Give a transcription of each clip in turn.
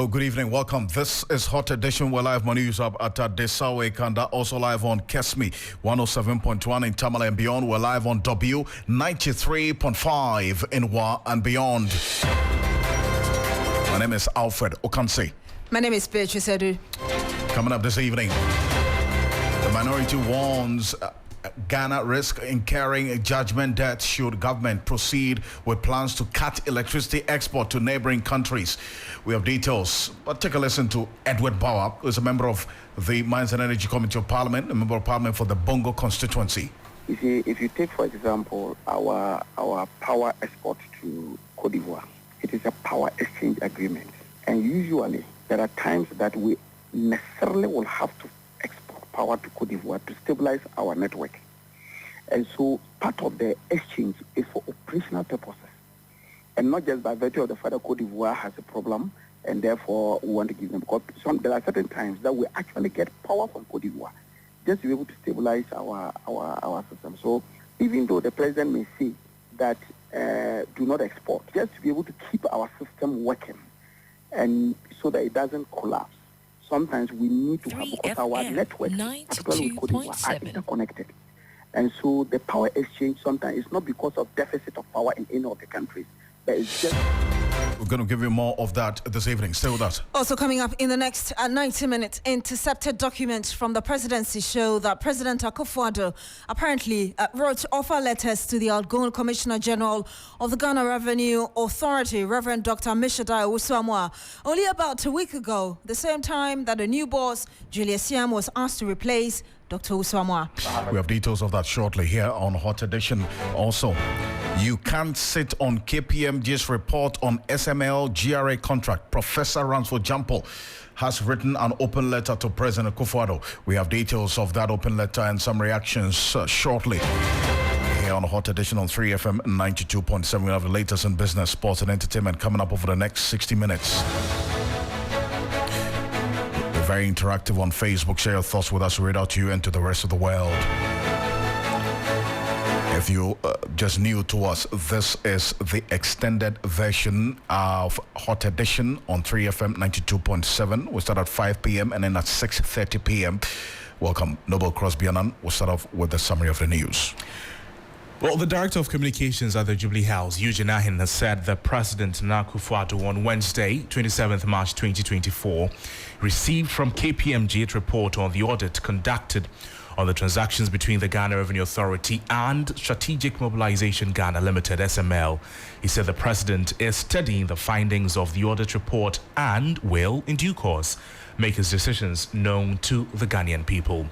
Hello, good evening. Welcome. This is Hot Edition. We're live on news up at Desawe Kanda, also live on Kesmi 107.1 in Tamale and beyond. We're live on W 93.5 in Wa and beyond. My name is Alfred Ocansey. My name is Beatrice Edu. Coming up this evening, the minority warns Ghana risk incurring a judgment debt should government proceed with plans to cut electricity export to neighboring countries. We have details, but take a listen to Edward Bauer, who is a member of the Mines and Energy Committee of Parliament, a member of Parliament for the Bongo constituency. You see, if you take, for example, our power export to Cote d'Ivoire, it is a power exchange agreement. And usually, there are times that we necessarily will have to export power to Cote d'Ivoire to stabilize our network. And so part of the exchange is for operational purposes. And not just by virtue of the fact that Cote d'Ivoire has a problem and therefore we want to give them. Because there are certain times that we actually get power from Cote d'Ivoire just to be able to stabilize our system. So even though the president may say that do not export, just to be able to keep our system working and so that it doesn't collapse, sometimes we need to have, because our network, particularly with Cote d'Ivoire, are interconnected. And so the power exchange sometimes is not because of deficit of power in any of the countries, but it's just... We're going to give you more of that this evening. Stay with us. Also coming up in the next 90 minutes, intercepted documents from the presidency show that President Akrofi Addo apparently wrote offer letters to the outgoing Commissioner General of the Ghana Revenue Authority, Reverend Dr. Mishadai Usuamwa, only about a week ago, the same time that the new boss, Julius Siam, was asked to replace Dr. Usuamwa. We have details of that shortly here on Hot Edition. Also, you can't sit on KPMG's report on SML GRA contract. Professor Ransford Jampol has written an open letter to President Akrofi Addo. We have details of that open letter and some reactions shortly. Here on Hot Edition on 3FM 92.7. We have the latest in business, sports and entertainment coming up over the next 60 minutes. Very interactive on Facebook. Share your thoughts with us. Read out to you and to the rest of the world. If you just new to us, this is the extended version of Hot Edition on 3FM 92.7. We start at 5 p.m. and then at 6:30 p.m. Welcome, Noble Crosby Annan. We'll start off with the summary of the news. Well, the Director of Communications at the Jubilee House, Eugene Ahin, has said that President Akrofi Addo on Wednesday, 27th March 2024, received from KPMG a report on the audit conducted on the transactions between the Ghana Revenue Authority and Strategic Mobilization Ghana Limited, SML. He said the President is studying the findings of the audit report and will, in due course, make his decisions known to the Ghanaian people.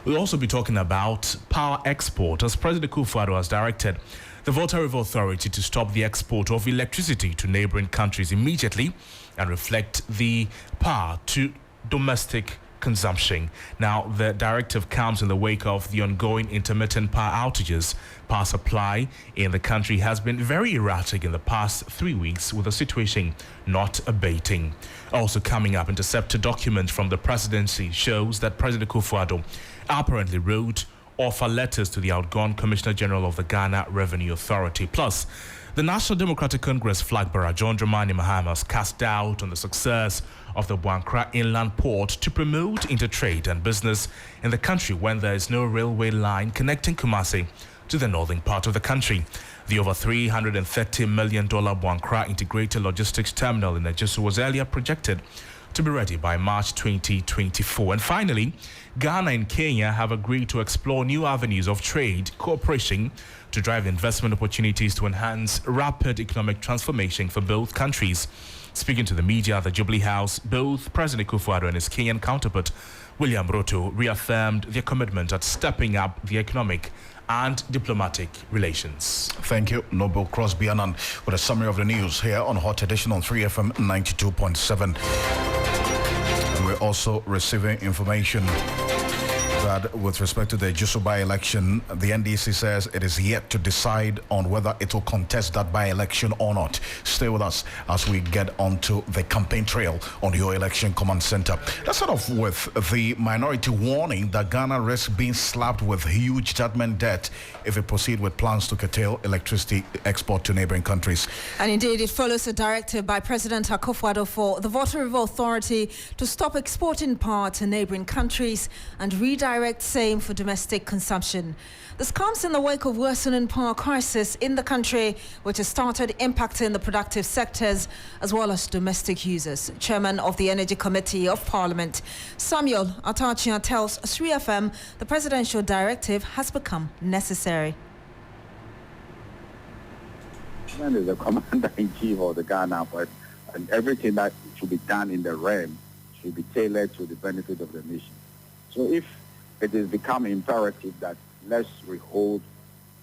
We'll also be talking about power export, as President Akrofi Addo has directed the Volta River Authority to stop the export of electricity to neighboring countries immediately and reflect the power to domestic consumption. Now, the directive comes in the wake of the ongoing intermittent power outages. Power supply in the country has been very erratic in the past 3 weeks, with the situation not abating. Also coming up, intercepted document from the presidency shows that President Akrofi Addo apparently wrote offer letters to the outgone Commissioner General of the Ghana Revenue Authority. Plus, the National Democratic Congress flag bearer John Dramani Mahama has cast doubt on the success of the Buankra Inland Port to promote intertrade and business in the country when there is no railway line connecting Kumasi to the northern part of the country. The over $330 million Buankra Integrated Logistics Terminal in Ejisu was earlier projected to be ready by March 2024. And finally, Ghana and Kenya have agreed to explore new avenues of trade cooperation to drive investment opportunities to enhance rapid economic transformation for both countries. Speaking to the media at the Jubilee House, both President Akrofi Addo and his Kenyan counterpart, William Ruto, reaffirmed their commitment at stepping up the economic and diplomatic relations. Thank you, Noble Crosby Annan, with a summary of the news here on Hot Edition on 3FM 92.7. We're also receiving information that with respect to the Juso by-election, the NDC says it is yet to decide on whether it will contest that by-election or not. Stay with us as we get onto the campaign trail on your election command center. Let's start off with the minority warning that Ghana risks being slapped with huge judgment debt if it proceeds with plans to curtail electricity export to neighboring countries. And indeed, it follows a directive by President Akrofi Ocansey for the Water River Authority to stop exporting power to neighboring countries and redirect same for domestic consumption. This comes in the wake of worsening power crisis in the country, which has started impacting the productive sectors as well as domestic users. Chairman of the Energy Committee of Parliament, Samuel Atachia, tells 3FM the presidential directive has become necessary. Man is the commander-in-chief of the Ghana, and everything that should be done in the realm should be tailored to the benefit of the nation. So if it has become imperative that let's withhold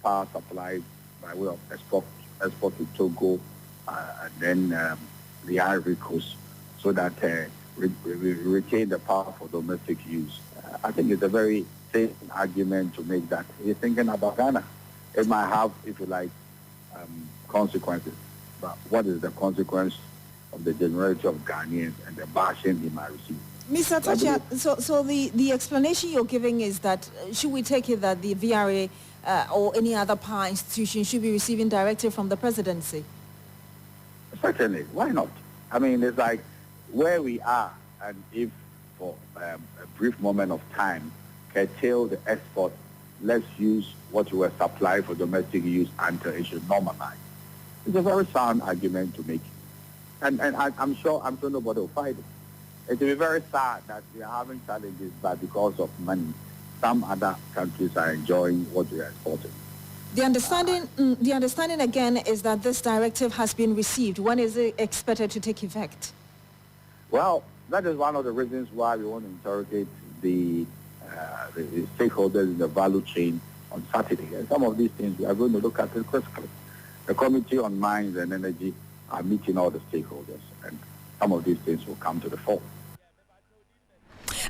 power supply by way of export to Togo and then the Ivory Coast so that we retain the power for domestic use. I think it's a very safe argument to make that. He's thinking about Ghana. It might have, if you like, consequences. But what is the consequence of the generality of Ghanaians and the bashing he might receive? Mr. Atachia, so the explanation you're giving is that should we take it that the VRA or any other power institution should be receiving directive from the presidency? Certainly. Why not? I mean, it's like where we are, and if for a brief moment of time curtail the export, let's use what we were supplying for domestic use until it should normalize. It's a very sound argument to make. And I'm sure nobody will fight it. It will be very sad that we are having challenges, but because of money, some other countries are enjoying what we are exporting. The understanding again is that this directive has been received. When is it expected to take effect? Well, that is one of the reasons why we want to interrogate the stakeholders in the value chain on Saturday. And some of these things we are going to look at it critically. The Committee on Mines and Energy are meeting all the stakeholders, and some of these things will come to the fore.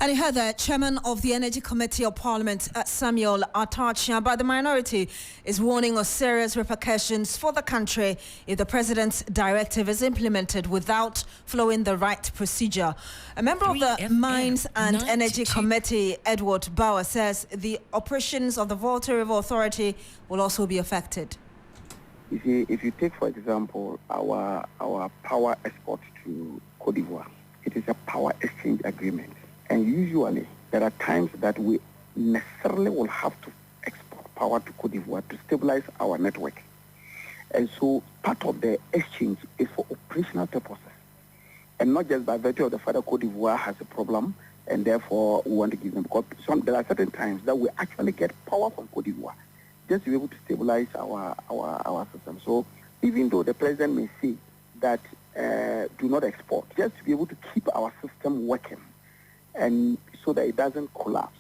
And you heard that Chairman of the Energy Committee of Parliament, Samuel Atachia, but the minority is warning of serious repercussions for the country if the President's directive is implemented without following the right procedure. A member of the Mines and Energy Committee, Edward Bauer, says the operations of the Water River Authority will also be affected. If you take, for example, our power export to Cote d'Ivoire, it is a power exchange agreement. And usually, there are times that we necessarily will have to export power to Cote d'Ivoire to stabilize our network. And so part of the exchange is for operational purposes. And not just by virtue of the fact that Cote d'Ivoire has a problem, and therefore we want to give them, because there are certain times that we actually get power from Cote d'Ivoire just to be able to stabilize our system. So even though the president may say that do not export, just to be able to keep our system working, and so that it doesn't collapse,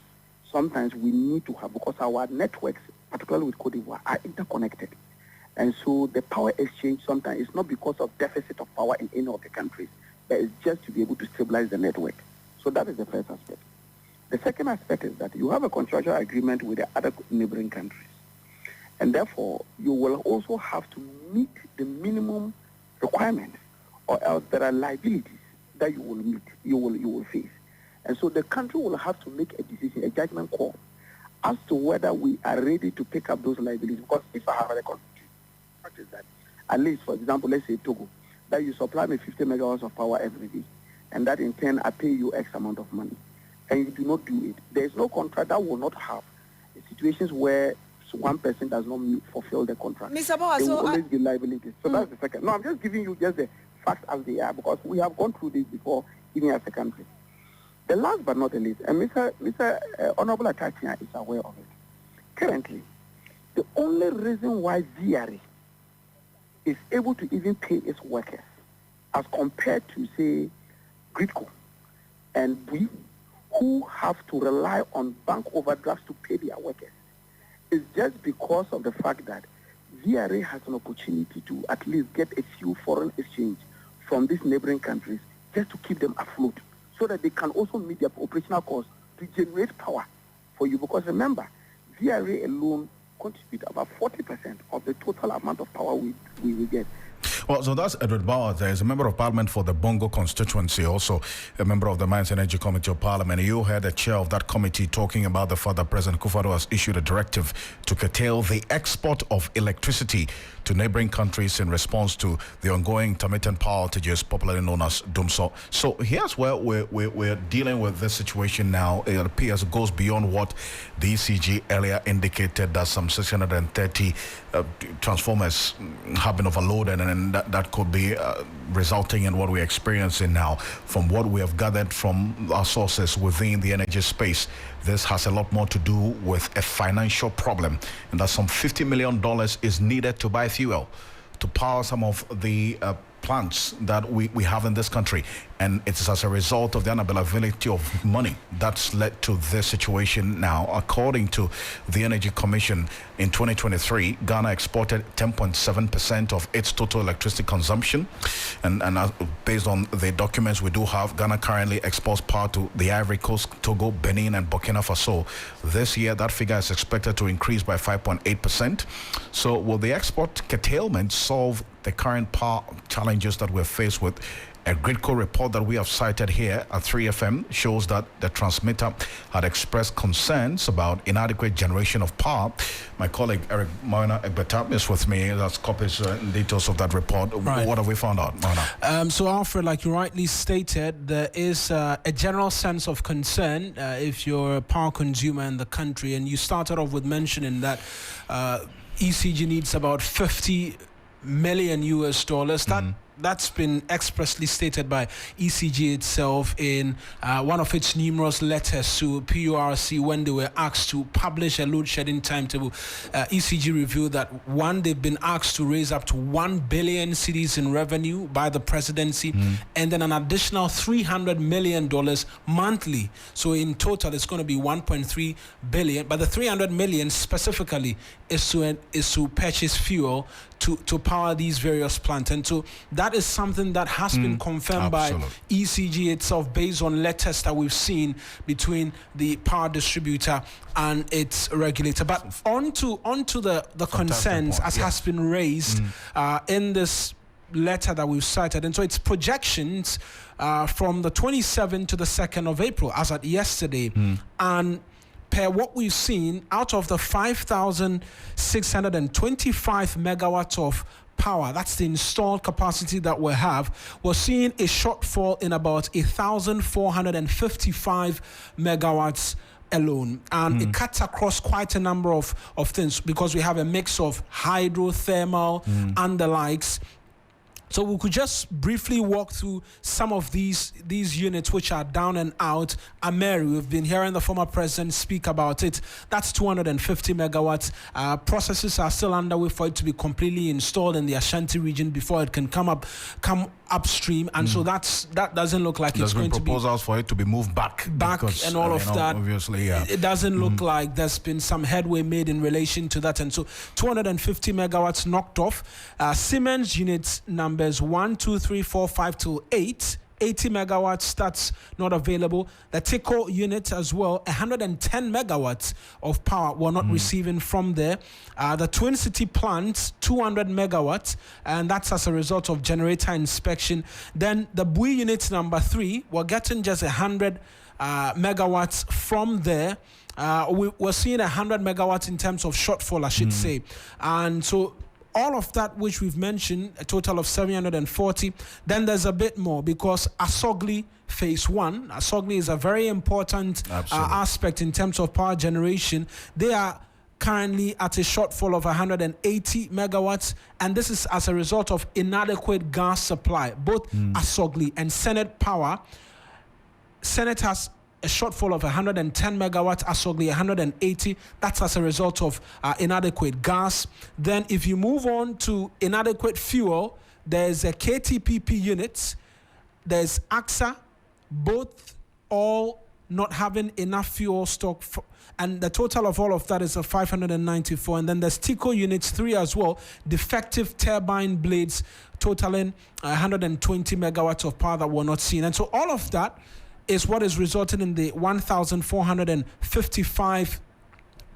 sometimes we need to have, because our networks, particularly with Cote d'Ivoire, are interconnected. And so the power exchange sometimes is not because of deficit of power in any of the countries, but it's just to be able to stabilize the network. So that is the first aspect. The second aspect is that you have a contractual agreement with the other neighboring countries. And therefore, you will also have to meet the minimum requirements, or else there are liabilities that you will face. And so the country will have to make a decision, a judgment call, as to whether we are ready to pick up those liabilities. Because if I have a contract, is that at least, for example, let's say Togo, that you supply me 50 megawatts of power every day, and that in turn I pay you X amount of money, and you do not do it, there is no contract that will not have situations where one person does not fulfill the contract. Mr. Boa, there will always be liabilities. So that's the second. No, I'm just giving you just the facts as they are, because we have gone through this before, even as a country. The last but not the least, and Mr. Honorable Atachia is aware of it. Currently, the only reason why VRA is able to even pay its workers, as compared to, say, Gridco and we, who have to rely on bank overdrafts to pay their workers, is just because of the fact that VRA has an opportunity to at least get a few foreign exchange from these neighboring countries just to keep them afloat, so that they can also meet their operational costs to generate power for you, because remember, VRA alone contribute about 40% of the total amount of power we will get. Well, so that's Edward Bauer. There is a member of parliament for the Bongo constituency, also a member of the Mines and Energy Committee of Parliament. You heard the chair of that committee talking about the fact that President Akufo-Addo has issued a directive to curtail the export of electricity to neighboring countries in response to the ongoing intermittent power outages, popularly known as DUMSO. So here's where we're dealing with this situation now. It appears it goes beyond what the ECG earlier indicated, that some 630 transformers have been overloaded, and that could be resulting in what we're experiencing now. From what we have gathered from our sources within the energy space, this has a lot more to do with a financial problem, and that some $50 million is needed to buy fuel to power some of the plants that we have in this country. And it's as a result of the unavailability of money that's led to this situation now. According to the Energy Commission, in 2023, Ghana exported 10.7% of its total electricity consumption. And based on the documents we do have, Ghana currently exports power to the Ivory Coast, Togo, Benin, and Burkina Faso. This year, that figure is expected to increase by 5.8%. So will the export curtailment solve the current power challenges that we're faced with? A GridCo report that we have cited here at 3FM shows that the transmitter had expressed concerns about inadequate generation of power. My colleague Eric Moina Egbeta is with me. That's copies and details of that report. Right. What have we found out, Moina? So Alfred, like you rightly stated, there is a general sense of concern if you're a power consumer in the country, and you started off with mentioning that ECG needs about $50 million US. That's been expressly stated by ECG itself in one of its numerous letters to PURC when they were asked to publish a load shedding timetable. ECG revealed that they've been asked to raise up to 1 billion cedis in revenue by the presidency, and then an additional $300 million monthly. So in total, it's going to be 1.3 billion. But the 300 million specifically is to purchase fuel to power these various plants. And so that is something that has been confirmed by ECG itself based on letters that we've seen between the power distributor and its regulator. But onto the concerns as has been raised in this letter that we've cited. And so it's projections from the 27th to the 2nd of April, as at yesterday. And per what we've seen, out of the 5,625 megawatts of power, that's the installed capacity that we have, we're seeing a shortfall in about 1,455 megawatts alone. And it cuts across quite a number of things, because we have a mix of hydrothermal and the likes. So we could just briefly walk through some of these units which are down and out. Ameri, we've been hearing the former president speak about it. That's 250 megawatts. Processes are still underway for it to be completely installed in the Ashanti region before it can come upstream. And so that doesn't look like it's going to be... There's been proposals for it to be moved back because, and all of that. Obviously, it doesn't look like there's been some headway made in relation to that. And so 250 megawatts knocked off. Siemens units numbers 1, 2, 3, 4, 5 to 8. 80 megawatts, that's not available. The TICO unit as well, 110 megawatts of power we're not receiving from there. The Twin City plant, 200 megawatts, and that's as a result of generator inspection. Then the Bui unit number 3, we're getting just 100 megawatts from there. We're seeing 100 megawatts in terms of shortfall, I should say. And so all of that which we've mentioned, a total of 740. Then there's a bit more, because Asogli Phase 1, Asogli is a very important aspect in terms of power generation. They are currently at a shortfall of 180 megawatts, and this is as a result of inadequate gas supply. Both Asogli and Senate Power, Senate has a shortfall of 110 megawatts, Asogli 180. That's as a result of inadequate gas. Then if you move on to inadequate fuel, there's a KTPP units, there's AXA, both all not having enough fuel stock, and the total of all of that is a 594. And then there's TICO units 3 as well, defective turbine blades, totaling 120 megawatts of power that we're not seeing. And so all of that is what is resulting in the 1,455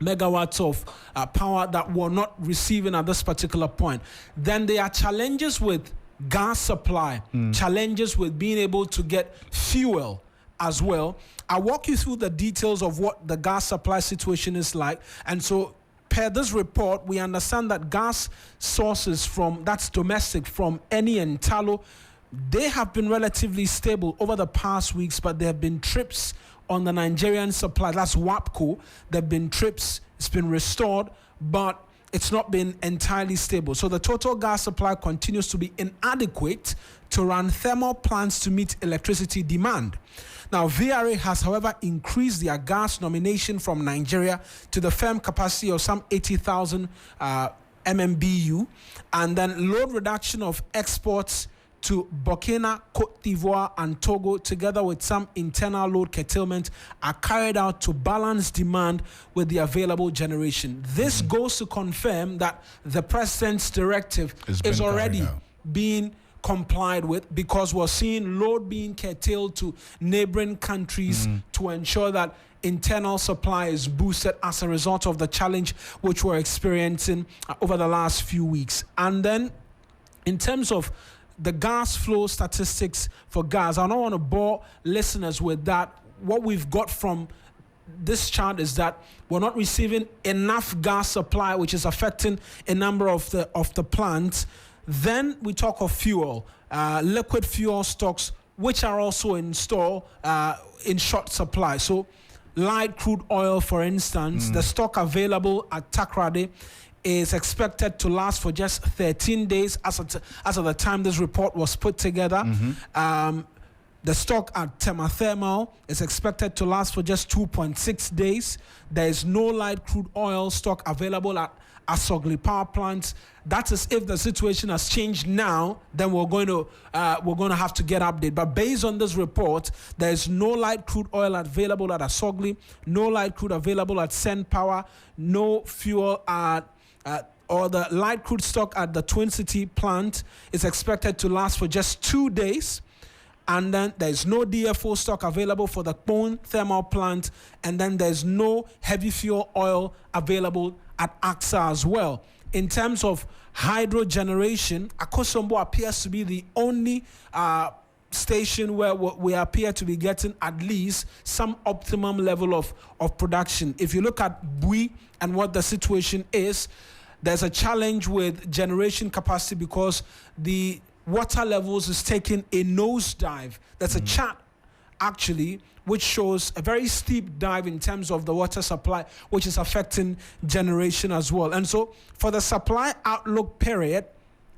megawatts of power that we're not receiving at this particular point. Then there are challenges with gas supply, challenges with being able to get fuel as well. I'll walk you through the details of what the gas supply situation is like. And so per this report, we understand that gas sources that's domestic from Eni and Talo, they have been relatively stable over the past weeks, but there have been trips on the Nigerian supply. That's WAPCO. There have been trips. It's been restored, but it's not been entirely stable. So the total gas supply continues to be inadequate to run thermal plants to meet electricity demand. Now, VRA has, however, increased their gas nomination from Nigeria to the firm capacity of some 80,000 MMBU, and then load reduction of exports to Burkina, Cote d'Ivoire, and Togo, together with some internal load curtailment, are carried out to balance demand with the available generation. This goes to confirm that the president's directive is already being complied with, because we're seeing load being curtailed to neighboring countries to ensure that internal supply is boosted as a result of the challenge which we're experiencing over the last few weeks. And then in terms of the gas flow statistics for gas, I don't want to bore listeners with that. What we've got from this chart is that we're not receiving enough gas supply, which is affecting a number of the plants. Then we talk of fuel, liquid fuel stocks, which are also in short supply. So light crude oil, for instance, the stock available at Takrade is expected to last for just 13 days as of the time this report was put together. The stock at Tema Thermal is expected to last for just 2.6 days. There is no light crude oil stock available at Asogli power plants. That is if the situation has changed now, then we're going to have to get updated. But based on this report, there is no light crude oil available at Asogli, no light crude available at Send Power, no fuel at or the light crude stock at the Twin City plant is expected to last for just 2 days. And then there's no DFO stock available for the Kpone thermal plant. And then there's no heavy fuel oil available at AXA as well. In terms of hydro generation, Akosombo appears to be the only station where we appear to be getting at least some optimum level of production. If you look at Bui and what the situation is, there's a challenge with generation capacity because the water levels is taking a nosedive. There's a chart actually which shows a very steep dive in terms of the water supply, which is affecting generation as well. And so for the supply outlook period,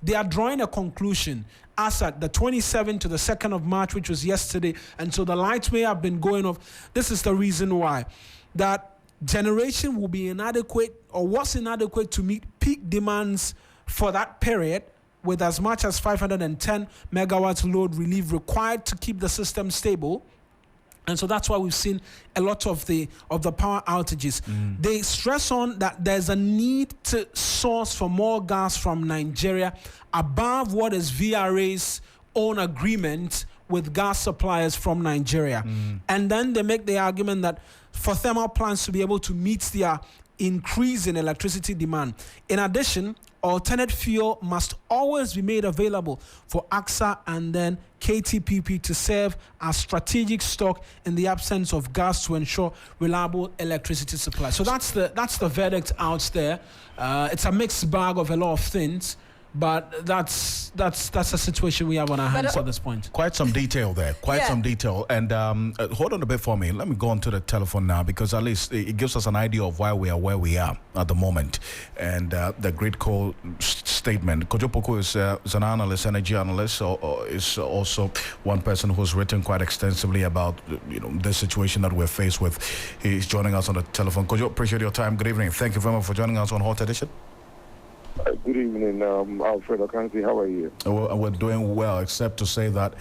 they are drawing a conclusion as at the 27th to the 2nd of March, which was yesterday. And so the lights may have been going off. This is the reason why. That generation will be inadequate or was inadequate to meet peak demands for that period, with as much as 510 megawatts load relief required to keep the system stable. And so that's why we've seen a lot of the power outages. They stress on that there's a need to source for more gas from Nigeria above what is VRA's own agreement with gas suppliers from Nigeria. And then they make the argument that for thermal plants to be able to meet their increase in electricity demand. In addition, alternate fuel must always be made available for AXA and then KTPP to serve as strategic stock in the absence of gas to ensure reliable electricity supply. So that's the verdict out there. It's a mixed bag of a lot of things, but that's the situation we have on our hands at this point. Quite some detail there. Some detail. And hold on a bit for me. Let me go on to the telephone now, because at least it gives us an idea of why we are where we are at the moment. And the Grid Coal statement. Kojo Poko is an analyst, energy analyst, or is also one person who's written quite extensively about the situation that we're faced with. He's joining us on the telephone. Kojo, appreciate your time. Good evening. Thank you very much for joining us on Hot Edition. Good evening, Alfred Akrofi. How are you? We're doing well, except to say that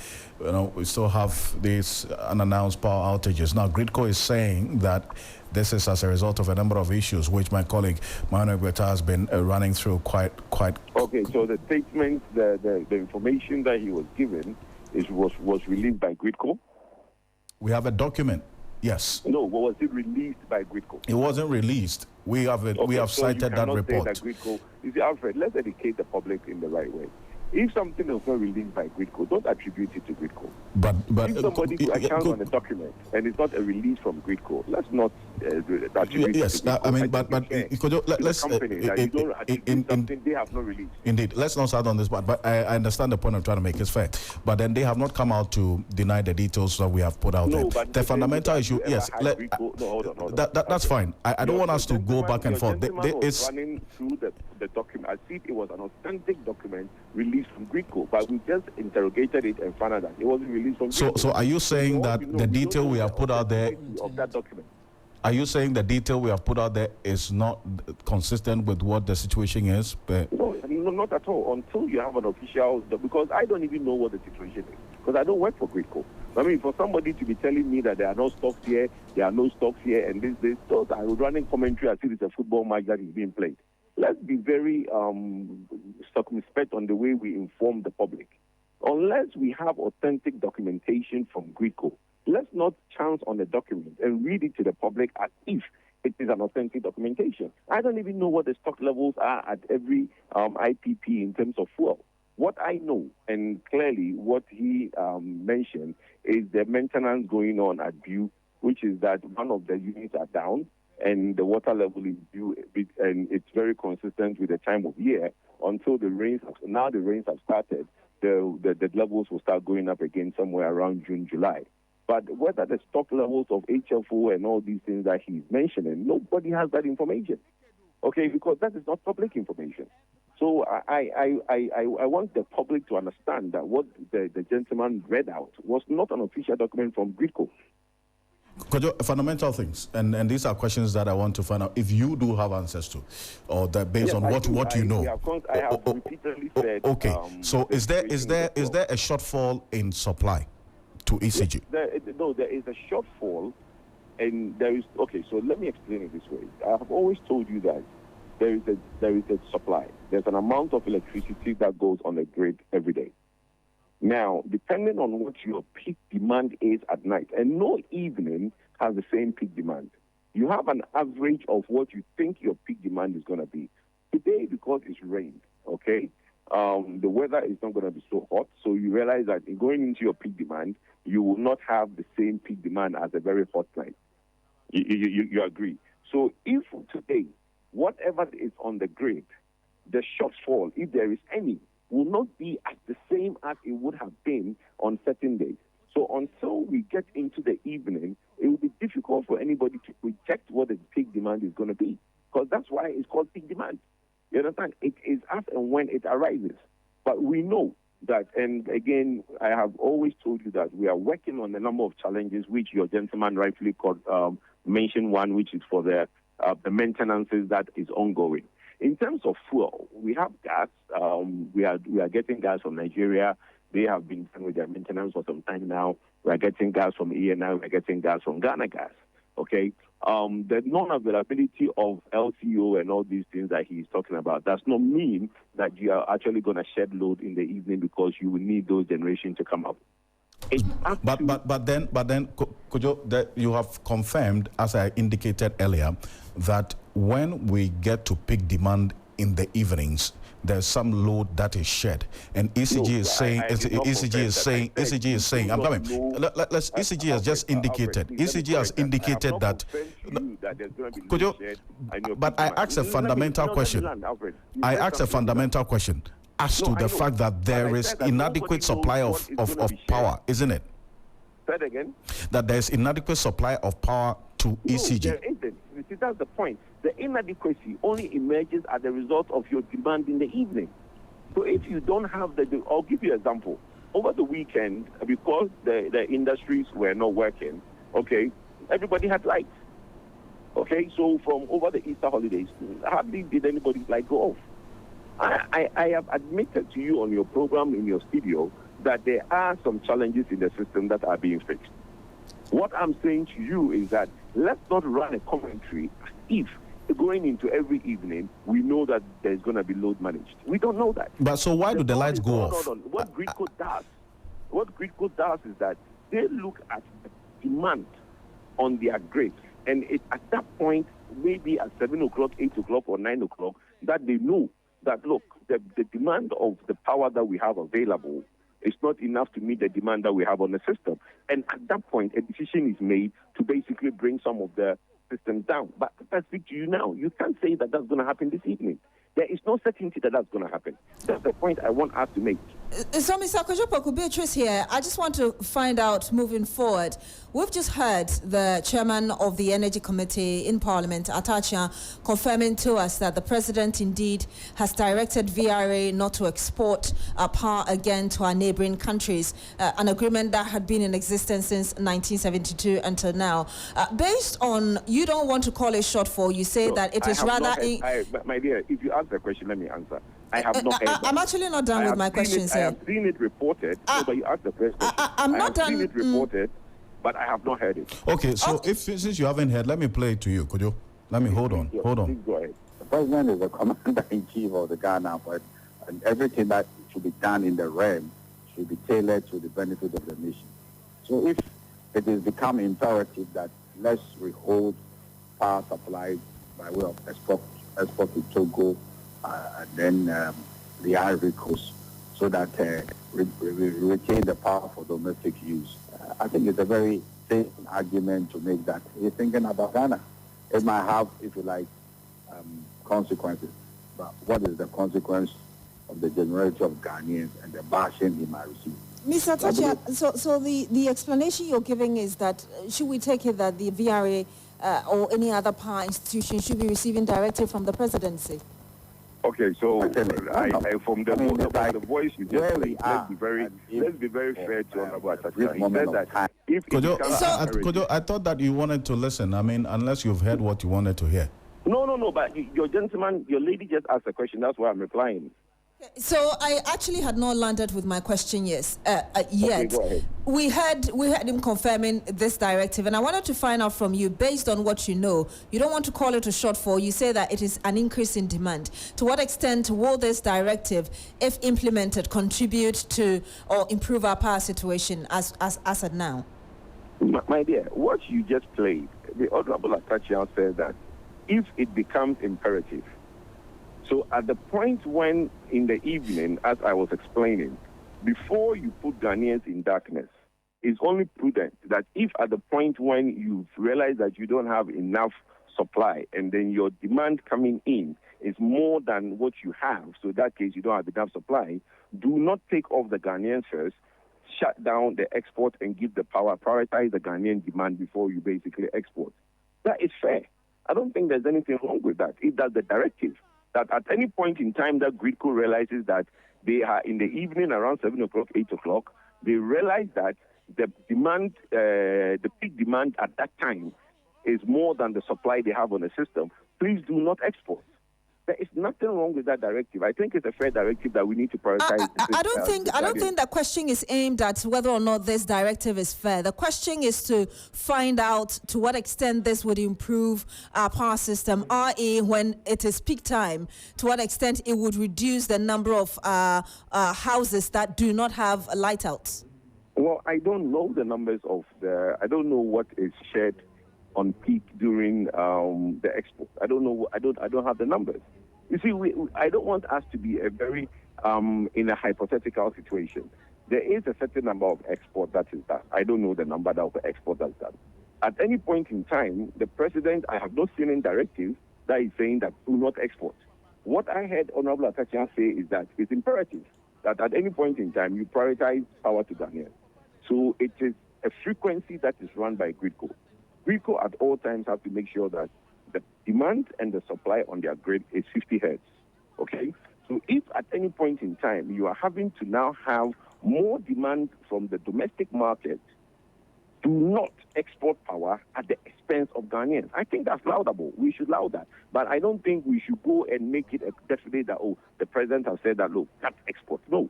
we still have these unannounced power outages. Now, Gridco is saying that this is as a result of a number of issues, which my colleague Manuel Guetta has been running through quite. Okay, so the statement, the information that he was given was released by Gridco. We have a document. Yes. No, but was it released by Gridco? It wasn't released. We have cited that report. That Gridco, you see, Alfred, let's educate the public in the right way. If something is not released by Gridco, don't attribute it to Gridco. But if somebody accounts on a document and it's not a release from Gridco, let's not attribute yes, it to Gridco. I mean, but let's company that you don't attribute something they have not released. Indeed, let's not start on this part. But I understand the point I'm trying to make. It's fair. But then they have not come out to deny the details that we have put out there. But the fundamental issue, yes. Hold on. That's fine. I don't want us to go back and forth. It's running through the document as if it was an authentic document released from Gridco, but we just interrogated it and found out that it wasn't released from Gridco. So are you saying that the detail we have put out there of that document? Are you saying the detail we have put out there is not consistent with what the situation is? No, not at all. Until you have an official, because I don't even know what the situation is, because I don't work for Gridco. I mean, for somebody to be telling me that there are no stocks here, there are no stocks here, and this, those are running commentary as if it's a football match that is being played. Let's be very circumspect on the way we inform the public. Unless we have authentic documentation from Gridco, let's not chance on a document and read it to the public as if it is an authentic documentation. I don't even know what the stock levels are at every IPP in terms of fuel. What I know, and clearly what he mentioned, is the maintenance going on at View, which is that one of the units are down, and the water level is due, and it's very consistent with the time of year until the rains. Now the rains have started, the levels will start going up again somewhere around June, July. But whether the stock levels of HFO and all these things that he's mentioning, nobody has that information, okay? Because that is not public information. So I want the public to understand that what the gentleman read out was not an official document from Gridco. Fundamental things, and these are questions that I want to find out if you do have answers to, or that based on what you know. I have repeatedly said. Okay, so is there a shortfall in supply to ECG? No, there is a shortfall, and there is. Okay, so let me explain it this way. I have always told you that there is a supply. There's an amount of electricity that goes on the grid every day. Now, depending on what your peak demand is at night, and no evening has the same peak demand. You have an average of what you think your peak demand is going to be. Today, because it's rained, okay, the weather is not going to be so hot, so you realize that in going into your peak demand, you will not have the same peak demand as a very hot night. You agree? So if today, whatever is on the grid, the shortfall, if there is any, will not be as the same as it would have been on certain days. So until we get into the evening, it will be difficult for anybody to project what the peak demand is going to be, because that's why it's called peak demand. You understand? It is as and when it arises. But we know that, and again, I have always told you that we are working on a number of challenges, which your gentleman rightfully mentioned one, which is for the maintenances that is ongoing. In terms of fuel, we have gas. We are getting gas from Nigeria. They have been done with their maintenance for some time now. We are getting gas from ENI. We are getting gas from Ghana Gas. Okay. The non-availability of LCO and all these things that he's talking about does not mean that you are actually going to shed load in the evening, because you will need those generations to come up. But then, could you have confirmed, as I indicated earlier, that when we get to peak demand in the evenings, there's some load that is shed, and ECG is saying, ECG is saying, I'm coming. ECG has just indicated. ECG has indicated that. Could you? But I asked a fundamental question. I asked a fundamental question as to the fact that there is inadequate supply of power, isn't it? Say it again. That there is inadequate supply of power to ECG. There isn't. You see, that's the point. The inadequacy only emerges as a result of your demand in the evening. So if you don't have I'll give you an example. Over the weekend, because the industries were not working, okay, everybody had lights. Okay, so from over the Easter holidays, hardly did anybody's light go off. I have admitted to you on your program in your studio that there are some challenges in the system that are being fixed. What I'm saying to you is that let's not run a commentary if going into every evening we know that there's going to be load managed. We don't know that. But so why do the lights go off? What Gridco does is that they look at demand on their grades. And at that point, maybe at 7 o'clock, 8 o'clock, or 9 o'clock, that they know that, look, the demand of the power that we have available is not enough to meet the demand that we have on the system. And at that point, a decision is made to basically bring some of the systems down. But I speak to you now, you can't say that that's going to happen this evening. There is no certainty that that's going to happen. That's the point I want us to make. So, Mr. Kojopoku, Beatrice here. I just want to find out, moving forward, we've just heard the chairman of the Energy Committee in Parliament, Atachia, confirming to us that the president indeed has directed VRA not to export power again to our neighboring countries, an agreement that had been in existence since 1972 until now. Based on, you don't want to call it shortfall, you say that it is rather... My dear, if you ask the question, let me answer. I have not heard I'm actually not done with my question, sir. I have seen it reported, but you asked the first question. I'm not done. I have seen it reported, but I have not heard it. Okay, so since you haven't heard, let me play it to you. Could you? Let me hold on. Please go ahead. The president is the commander-in-chief of the Ghana, and everything that should be done in the realm should be tailored to the benefit of the nation. So if it has become imperative that let's withhold power supplies by way of export to Togo, and then the Ivory Coast, so that we retain the power for domestic use. I think it's a very thin argument to make that. He's thinking about Ghana. It might have, if you like, consequences. But what is the consequence of the generality of Ghanaians and the bashing he might receive? Mr. Tachia, so the explanation you're giving is that, should we take it that the VRA or any other power institution should be receiving directive from the presidency? Okay, so from the voice you just played, let's be very fair to Honorable Atachia. He said that if Kojo, I thought that you wanted to listen. I mean, unless you've heard what you wanted to hear. No, but your lady just asked a question. That's why I'm replying. So I actually had not landed with my question yet. Okay, go ahead. We heard him confirming this directive, and I wanted to find out from you, based on what you know, you don't want to call it a shortfall. You say that it is an increase in demand. To what extent will this directive, if implemented, contribute to or improve our power situation as at now? My dear, what you just played, the Honorable Atachia said that if it becomes imperative. So at the point when, in the evening, as I was explaining, before you put Ghanaians in darkness, it's only prudent that if at the point when you've realized that you don't have enough supply and then your demand coming in is more than what you have, so in that case you don't have enough supply, do not take off the Ghanaians first, shut down the export and give the power, prioritize the Ghanaian demand before you basically export. That is fair. I don't think there's anything wrong with that, if that's the directive. That at any point in time that Gridco realizes that they are in the evening around 7 o'clock, 8 o'clock, they realize that the demand, the peak demand at that time is more than the supply they have on the system. Please do not export. There is nothing wrong with that directive. I think it's a fair directive that we need to prioritize. I don't think the question is aimed at whether or not this directive is fair. The question is to find out to what extent this would improve our power system, i.e. when it is peak time, to what extent it would reduce the number of houses that do not have light outs. Well, I don't know the numbers I don't know what is shared on peak during the export. I don't know. I don't have the numbers. You see, I don't want us to be a very in a hypothetical situation. There is a certain number of export that is done. I don't know the number of export that's done. At any point in time, the president, I have not seen any directive that is saying that do not export. What I heard Honorable Atachia say is that it's imperative that at any point in time you prioritize power to Ghanaians. So it is a frequency that is run by Gridco. Gridco at all times have to make sure that the demand and the supply on their grid is 50 hertz. Okay? So if at any point in time you are having to now have more demand from the domestic market, do not export power at the expense of Ghanaians. I think that's laudable. We should laud that. But I don't think we should go and make it a definite that, the president has said that, look, that's export. No.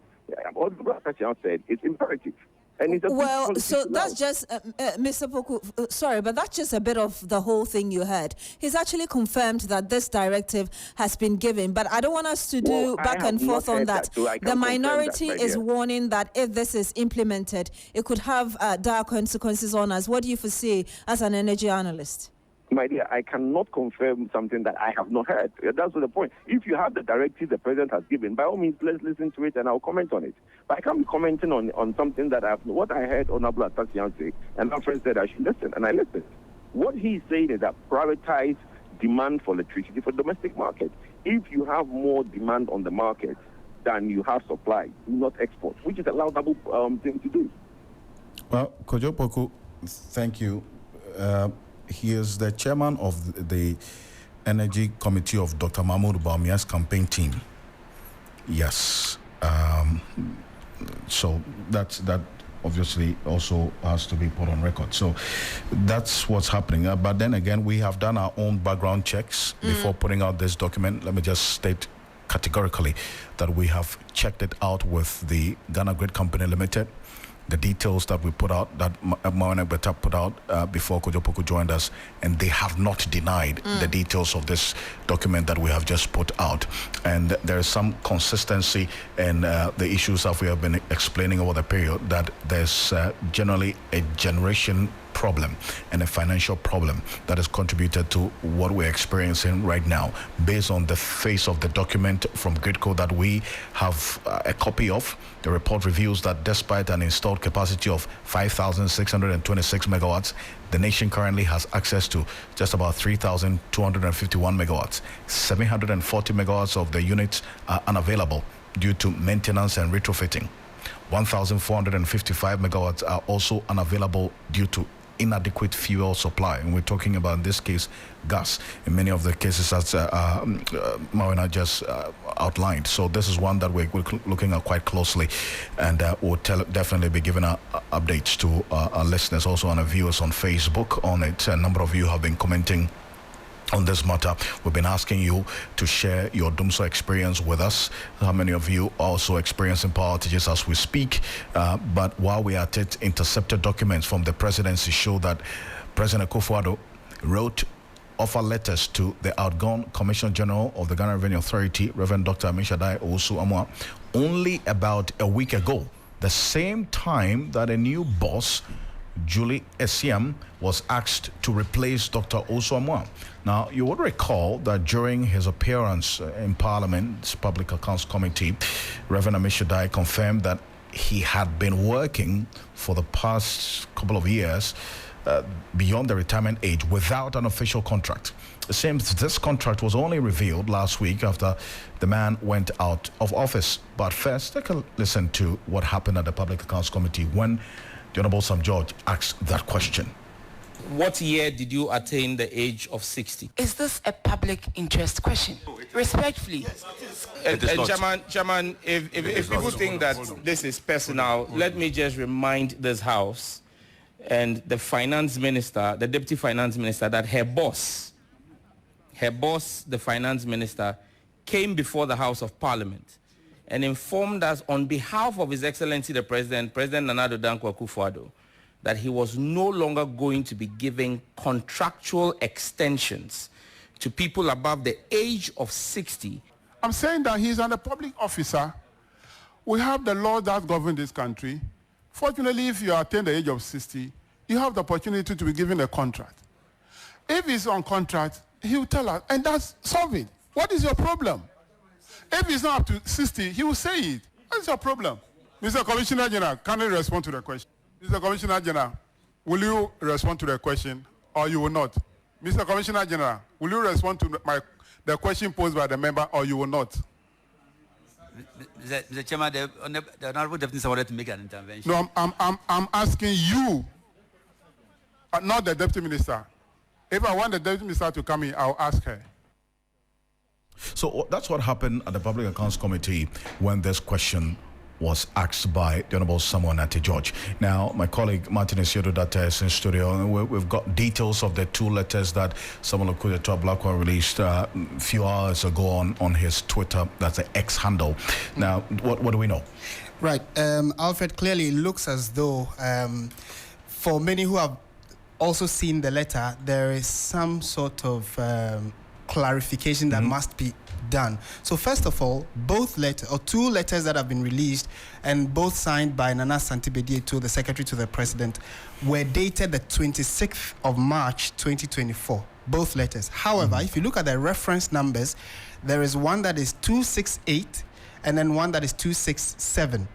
What Atachia said, it's imperative. And it's a well, so that's just, Mr. Poku, sorry, but that's just a bit of the whole thing you heard. He's actually confirmed that this directive has been given, but I don't want us to do back and forth on that. The minority is warning that if this is implemented, it could have dire consequences on us. What do you foresee as an energy analyst? My dear, I cannot confirm something that I have not heard. That's the point. If you have the directive the president has given, by all means, let's listen to it and I'll comment on it. But I can't be commenting on something that what I heard Honorable Atasian say, and Alfred said I should listen, and I listened. What he's saying is that prioritize demand for electricity for domestic market. If you have more demand on the market than you have supply, do not export, which is a laudable thing to do. Well, Kojo Poku, thank you. He is the chairman of the Energy Committee of Dr. Mahmoud Bawumia's campaign team. Yes. So that obviously also has to be put on record. So that's what's happening. But then again, we have done our own background checks before putting out this document. Let me just state categorically that we have checked it out with the Ghana Grid Company Limited. The details that we put out, that Mawana Beta put out before Kojo Poku joined us, and they have not denied the details of this document that we have just put out. And there is some consistency in the issues that we have been explaining over the period, that there's generally a generation problem and a financial problem that has contributed to what we're experiencing right now. Based on the face of the document from Gridco that we have a copy of, the report reveals that despite an installed capacity of 5,626 megawatts, the nation currently has access to just about 3,251 megawatts. 740 megawatts of the units are unavailable due to maintenance and retrofitting. 1,455 megawatts are also unavailable due to inadequate fuel supply, and we're talking about in this case gas in many of the cases as Marina just outlined. So this is one that we're looking at quite closely, and we'll definitely be giving updates to our listeners, also on our viewers on Facebook on it. A number of you have been commenting on this matter. We've been asking you to share your Dumso experience with us. How many of you are also experiencing power outages as we speak? But while we are at it, intercepted documents from the presidency show that President Akufo-Addo wrote offer letters to the outgone Commissioner General of the Ghana Revenue Authority, Reverend Dr. Amishadai Owusu-Amwa, only about a week ago, the same time that a new boss, Julie Essiem, was asked to replace Dr. Owusu-Amwa. Now, you would recall that during his appearance in Parliament's Public Accounts Committee, Reverend Amishadai confirmed that he had been working for the past couple of years beyond the retirement age without an official contract. It seems this contract was only revealed last week after the man went out of office. But first, take a listen to what happened at the Public Accounts Committee when the Honorable Sam George asked that question. What year did you attain the age of 60? Is this a public interest question? Respectfully. Chairman, if people think that this is personal, let me just remind this House and the finance minister, the deputy finance minister, that her boss, the finance minister, came before the House of Parliament and informed us on behalf of His Excellency the President, President Nana Addo Dankwa Akufo-Addo, that he was no longer going to be giving contractual extensions to people above the age of 60. I'm saying that he's a public officer. We have the law that governs this country. Fortunately, if you attain the age of 60, you have the opportunity to be given a contract. If he's on contract, he will tell us, and that's solve it. What is your problem? If he's not up to 60, he will say it. What is your problem? Mr. Commissioner General, can you respond to the question? Mr. Commissioner General, will you respond to the question or you will not? Mr. Commissioner General, will you respond to the question posed by the member or you will not? Mr. Chairman, the Honorable Deputy wanted to make an intervention. No, I'm asking you, not the Deputy Minister. If I want the Deputy Minister to come in, I'll ask her. So that's what happened at the Public Accounts Committee when this question was asked by the Honorable Samuel Nate George. Now, my colleague Martin Isiodo that is in studio, and we've got details of the two letters that Samuel Okuyeto Blackwell released a few hours ago on his Twitter, that's the X handle. Now, what do we know? Right. Alfred, clearly it looks as though for many who have also seen the letter, there is some sort of clarification that must be done. So first of all, both letters, or two letters that have been released and both signed by Nana Santibedie, the Secretary to the President, were dated the 26th of March 2024. Both letters. However, if you look at the reference numbers, there is one that is 268 and then one that is 267.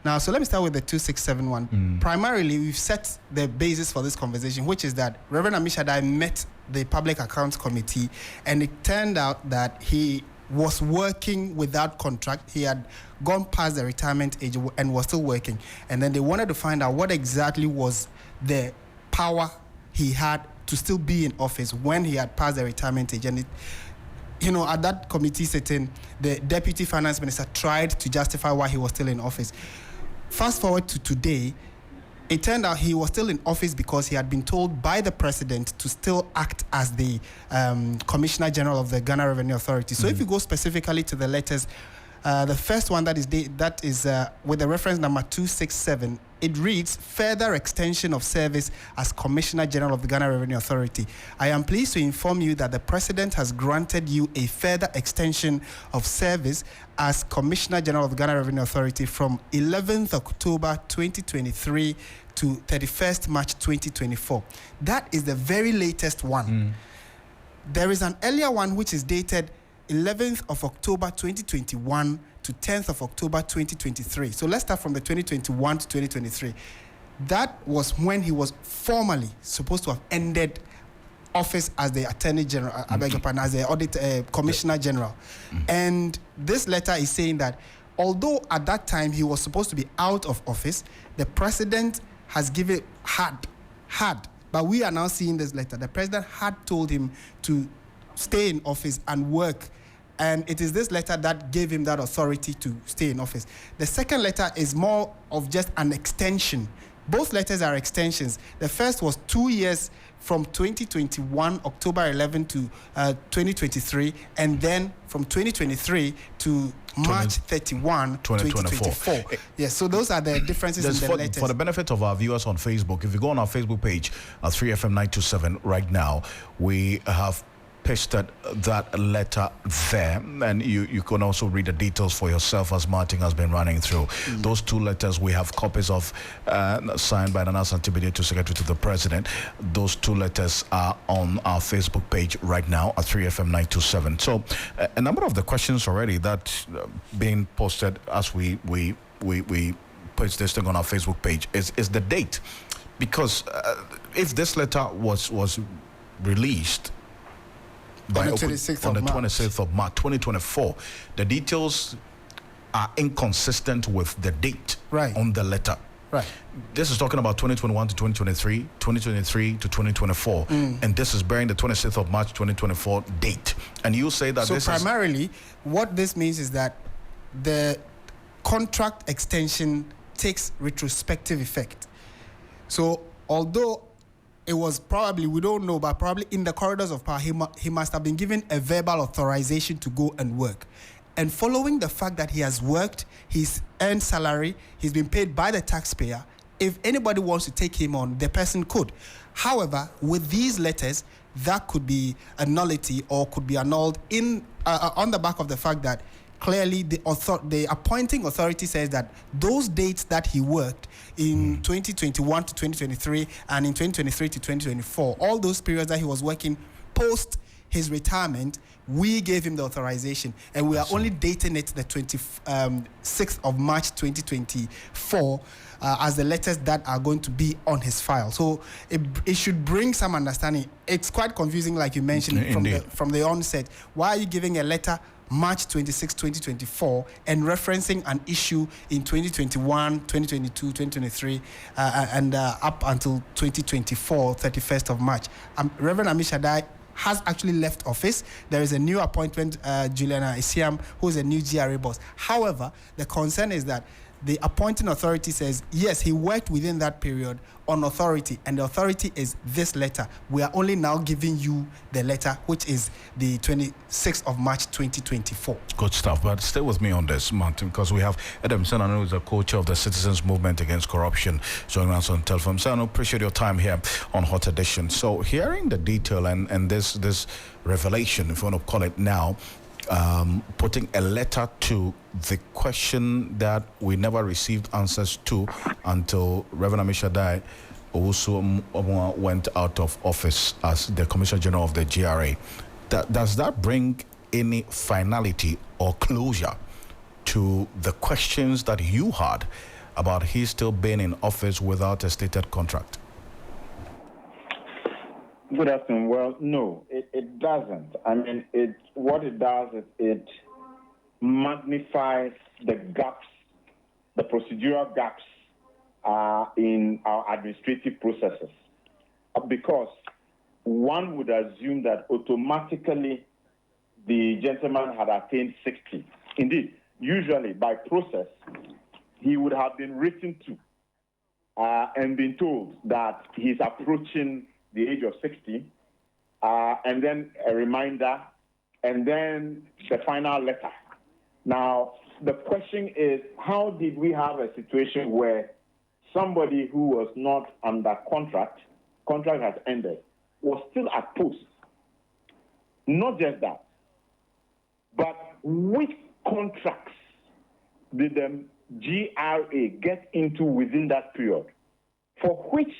Now, so let me start with the 267 one. Primarily, we've set the basis for this conversation, which is that Reverend Amishadai met the Public Accounts Committee, and it turned out that he was working without contract. He had gone past the retirement age and was still working. And then they wanted to find out what exactly was the power he had to still be in office when he had passed the retirement age. And at that committee sitting, the Deputy Finance Minister tried to justify why he was still in office. Fast forward to today, it turned out he was still in office because he had been told by the President to still act as the Commissioner General of the Ghana Revenue Authority. So if you go specifically to the letters, the first one that is with the reference number 267, it reads, further extension of service as Commissioner General of the Ghana Revenue Authority. I am pleased to inform you that the President has granted you a further extension of service as Commissioner General of the Ghana Revenue Authority from 11th October 2023 to 31st March 2024. That is the very latest one. There is an earlier one which is dated 11th of October 2021 to 10th of October 2023. So let's start from the 2021 to 2023. That was when he was formally supposed to have ended office as the Attorney General, I beg your pardon, as the Commissioner General. And this letter is saying that although at that time he was supposed to be out of office, the President has but we are now seeing this letter. The President had told him to stay in office and work. And it is this letter that gave him that authority to stay in office. The second letter is more of just an extension. Both letters are extensions. The first was 2 years from 2021, October 11 to 2023, and then from 2023 to March 31, 2024. Yes, so those are the differences in the letters. For the benefit of our viewers on Facebook, if you go on our Facebook page at 3FM927 right now, we have pasted that letter there, and you can also read the details for yourself as Martin has been running through. Those two letters we have copies of, signed by Nana Santibedie, Secretary to the President. Those two letters are on our Facebook page right now at 3FM927. So a number of the questions already that being posted as we post this thing on our Facebook page is the date, because if this letter was released on the 26th of March 2024, the details are inconsistent with the date on the letter. Right. This is talking about 2021 to 2023, 2023 to 2024, and this is bearing the 26th of March 2024 date. And you say that primarily, what this means is that the contract extension takes retrospective effect. So although it was probably, we don't know, but probably in the corridors of power, he must have been given a verbal authorization to go and work. And following the fact that he has worked, he's earned salary, he's been paid by the taxpayer, if anybody wants to take him on, the person could. However, with these letters, that could be a nullity or could be annulled on the back of the fact that clearly the appointing authority says that those dates that he worked in 2021 to 2023 and in 2023 to 2024, all those periods that he was working post his retirement, we gave him the authorization, and we are only dating it the 26th of March 2024 as the letters that are going to be on his file. So it should bring some understanding. It's quite confusing, like you mentioned from the onset. Why are you giving a letter March 26, 2024, and referencing an issue in 2021, 2022, 2023, and up until 2024, 31st of March? Reverend Amishadai has actually left office. There is a new appointment, Juliana Isiam, who is a new GRA boss. However, the concern is that the appointing authority says, yes, he worked within that period on authority, and the authority is this letter. We are only now giving you the letter, which is the 26th of March 2024. Good stuff, but stay with me on this, Martin, because we have Adam Sanano, who is the co-chair of the Citizens Movement Against Corruption, joining us on telephone. Sanano, appreciate your time here on Hot Edition. So hearing the detail and this revelation, if you want to call it now, putting a letter to the question that we never received answers to until Reverend Amishadai also went out of office as the Commissioner General of the GRA. Does that bring any finality or closure to the questions that you had about he still being in office without a stated contract? Good afternoon. Well, no, it doesn't. I mean, what it does is it magnifies the gaps, the procedural gaps in our administrative processes. Because one would assume that automatically the gentleman had attained 60. Indeed, usually by process, he would have been written to and been told that he's approaching the age of 60, and then a reminder, and then the final letter. Now, the question is, how did we have a situation where somebody who was not under contract has ended, was still at post? Not just that, but which contracts did the GRA get into within that period, for which,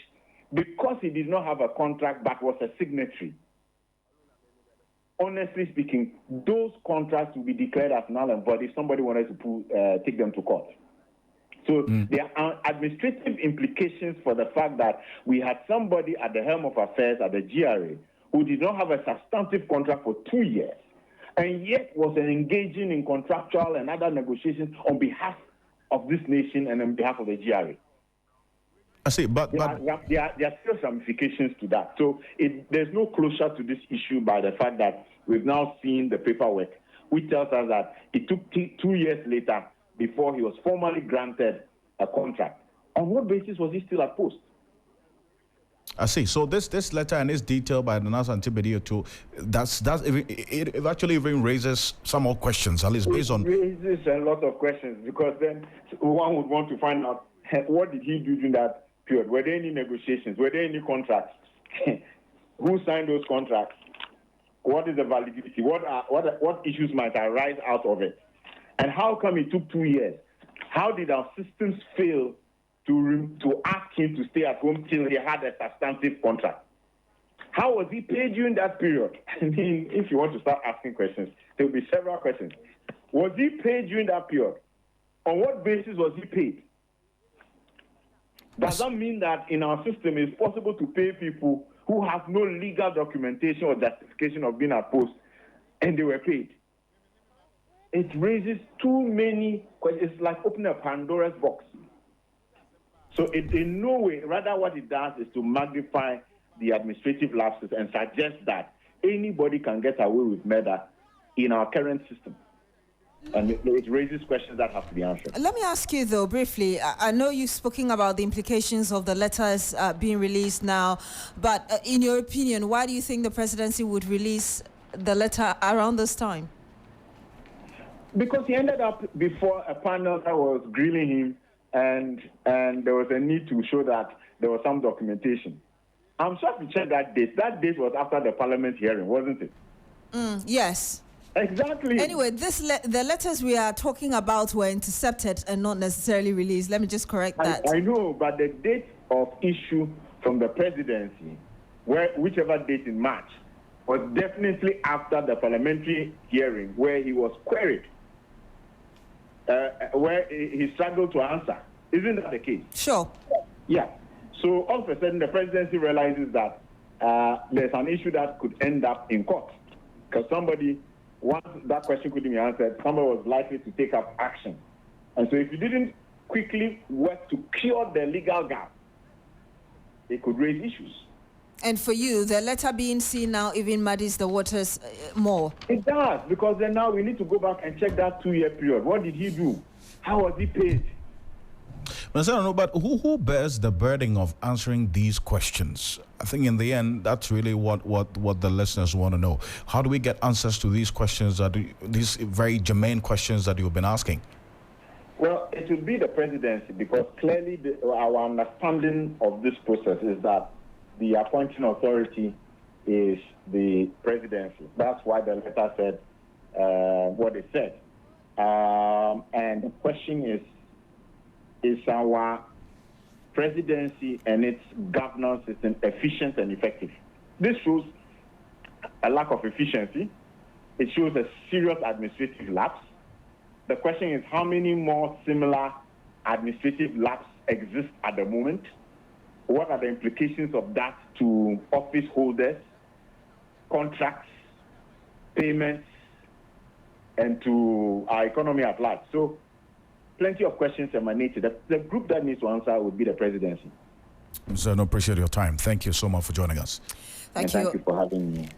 because he did not have a contract but was a signatory, honestly speaking, those contracts will be declared as null and void if somebody wanted to take them to court. So there are administrative implications for the fact that we had somebody at the helm of affairs at the GRA who did not have a substantive contract for 2 years and yet was engaging in contractual and other negotiations on behalf of this nation and on behalf of the GRA. I see, but there are still ramifications to that. So there's no closure to this issue by the fact that we've now seen the paperwork, which tells us that it took 2 years later before he was formally granted a contract. On what basis was he still at post? I see. So this letter and this detail by the Nasa Antibadio too, it actually even raises some more questions, at least based on... It raises a lot of questions, because then one would want to find out what did he do during that period. Were there any negotiations? Were there any contracts? Who signed those contracts? What is the validity? What issues might arise out of it? And how come it took 2 years? How did our systems fail to ask him to stay at home till he had a substantive contract? How was he paid during that period? I mean, if you want to start asking questions, there will be several questions. Was he paid during that period? On what basis was he paid? Does that mean that in our system it's possible to pay people who have no legal documentation or justification of being at post and they were paid? It raises too many questions. It's like opening a Pandora's box. So in no way, rather what it does is to magnify the administrative lapses and suggest that anybody can get away with murder in our current system. And it raises questions that have to be answered. Let me ask you, though, briefly. I know you've spoken about the implications of the letters being released now, but in your opinion, why do you think the presidency would release the letter around this time? Because he ended up before a panel that was grilling him, and there was a need to show that there was some documentation. I'm sure to check that date. That date was after the parliament hearing, wasn't it? Yes. Exactly. Anyway, the letters we are talking about were intercepted and not necessarily released. Let me just correct that. I know, but the date of issue from the presidency, whichever date in March, was definitely after the parliamentary hearing where he was queried, where he struggled to answer. Isn't that the case? Sure. Yeah. So all of a sudden, the presidency realizes that there's an issue that could end up in court, because once that question couldn't be answered, somebody was likely to take up action. And so if you didn't quickly work to cure the legal gap, it could raise issues. And for you, the letter being seen now even muddies the waters more. It does, because then now we need to go back and check that 2 year period. What did he do? How was he paid? But who bears the burden of answering these questions? I think in the end, that's really what the listeners want to know. How do we get answers to these questions, these very germane questions that you've been asking? Well, it will be the presidency, because clearly our understanding of this process is that the appointing authority is the presidency. That's why the letter said what it said. And the question is our presidency and its governance is efficient and effective? This shows a lack of efficiency. It shows a serious administrative lapse. The question is, how many more similar administrative lapses exist at the moment? What are the implications of that to office holders, contracts, payments, and to our economy at large? So plenty of questions emanated. The group that needs to answer would be the presidency. So I appreciate your time. Thank you so much for joining us. Thank you for having me.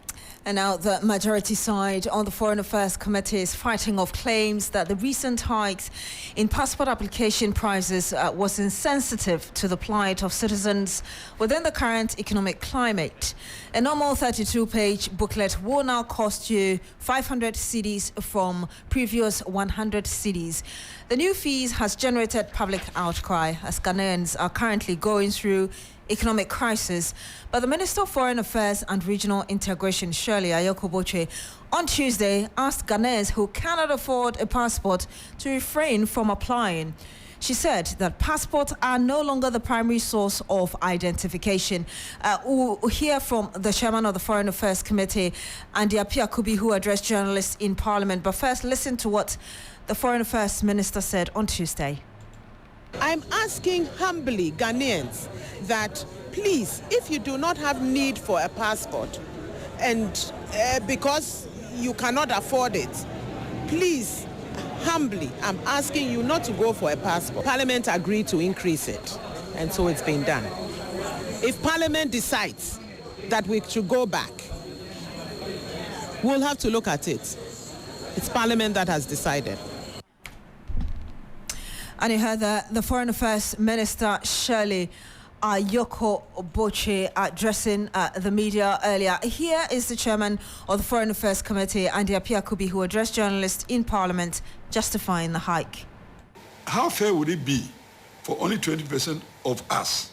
And now the majority side on the Foreign Affairs Committee is fighting off claims that the recent hikes in passport application prices was insensitive to the plight of citizens within the current economic climate. A normal 32-page booklet will now cost you 500 cedis from previous 100 cedis. The new fees has generated public outcry as Ghanaians are currently going through economic crisis. But the Minister of Foreign Affairs and Regional Integration, Shirley Ayokoboche, on Tuesday asked Ghanaians who cannot afford a passport to refrain from applying. She said that passports are no longer the primary source of identification. We'll hear from the chairman of the Foreign Affairs Committee, Andy Apiakubi, who addressed journalists in Parliament. But first, listen to what the Foreign Affairs Minister said on Tuesday. I'm asking humbly Ghanaians that please, if you do not have need for a passport and because you cannot afford it, please, humbly, I'm asking you not to go for a passport. Parliament agreed to increase it, and so it's been done. If Parliament decides that we should go back, we'll have to look at it. It's Parliament that has decided. And you heard the Foreign Affairs Minister, Shirley Ayokoboche, addressing the media earlier. Here is the chairman of the Foreign Affairs Committee, Andy Apiakubi, who addressed journalists in Parliament justifying the hike. How fair would it be for only 20% of us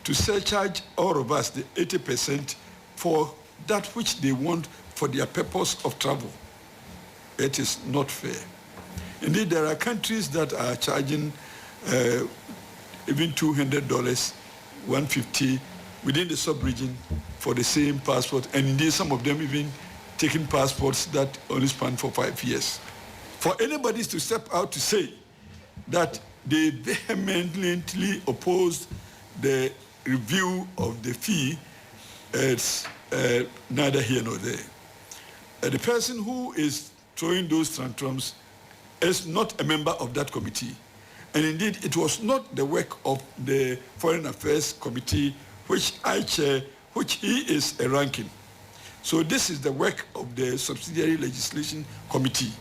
to surcharge all of us the 80% for that which they want for their purpose of travel? It is not fair. Indeed, there are countries that are charging even $200, $150 within the sub-region for the same passport, and indeed some of them even taking passports that only span for 5 years. For anybody to step out to say that they vehemently opposed the review of the fee, it's neither here nor there. The person who is throwing those tantrums is not a member of that committee. And indeed, it was not the work of the Foreign Affairs Committee, which I chair, which he is a ranking. So this is the work of the Subsidiary Legislation Committee,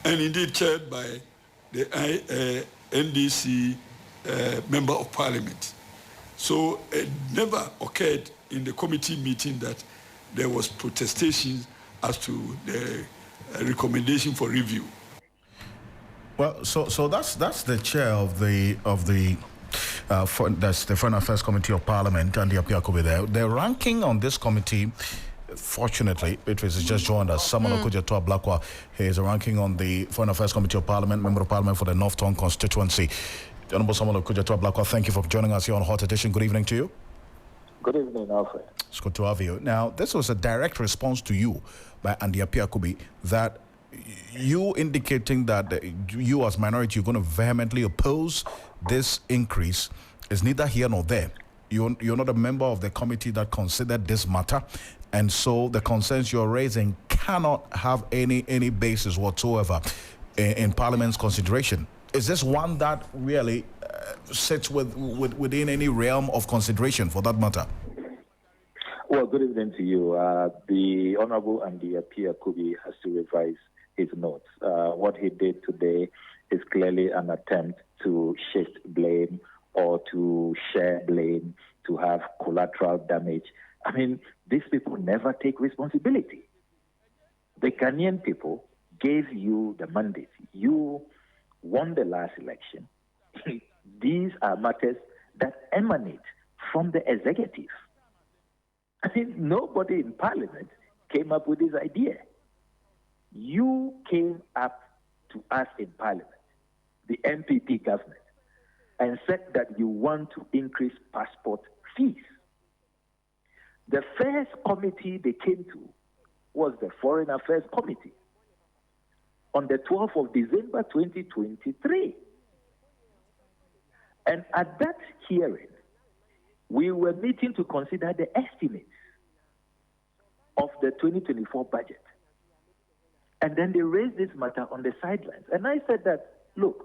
and indeed chaired by the NDC Member of Parliament. So it never occurred in the committee meeting that there was protestation as to the recommendation for review. Well, so that's the chair of the that's the Foreign Affairs Committee of Parliament, Andy Apiakubi there. The ranking on this committee, fortunately, Beatrice has just joined us. Samuel Okudzeto Ablakwa, he is a ranking on the Foreign Affairs Committee of Parliament, Member of Parliament for the North Tongue constituency. Honorable Samuel Okudzeto Ablakwa, thank you for joining us here on Hot Edition. Good evening to you. Good evening, Alfred. It's good to have you. Now, this was a direct response to you by Andy Apiakubi, that you indicating that you as minority, you're going to vehemently oppose this increase is neither here nor there. You're not a member of the committee that considered this matter, and so the concerns you're raising cannot have any basis whatsoever in Parliament's consideration. Is this one that really sits within any realm of consideration for that matter? Well, good evening to you. The Honorable Andy Apiakubi has to revise his notes. What he did today is clearly an attempt to shift blame or to share blame, to have collateral damage. I mean, these people never take responsibility. The Ghanaian people gave you the mandate. You won the last election. These are matters that emanate from the executive. I mean, nobody in Parliament came up with this idea. You came up to us in Parliament, the MPP government, and said that you want to increase passport fees. The first committee they came to was the Foreign Affairs Committee on the 12th of December 2023. And at that hearing, we were meeting to consider the estimates of the 2024 budget. And then they raised this matter on the sidelines. And I said that, look,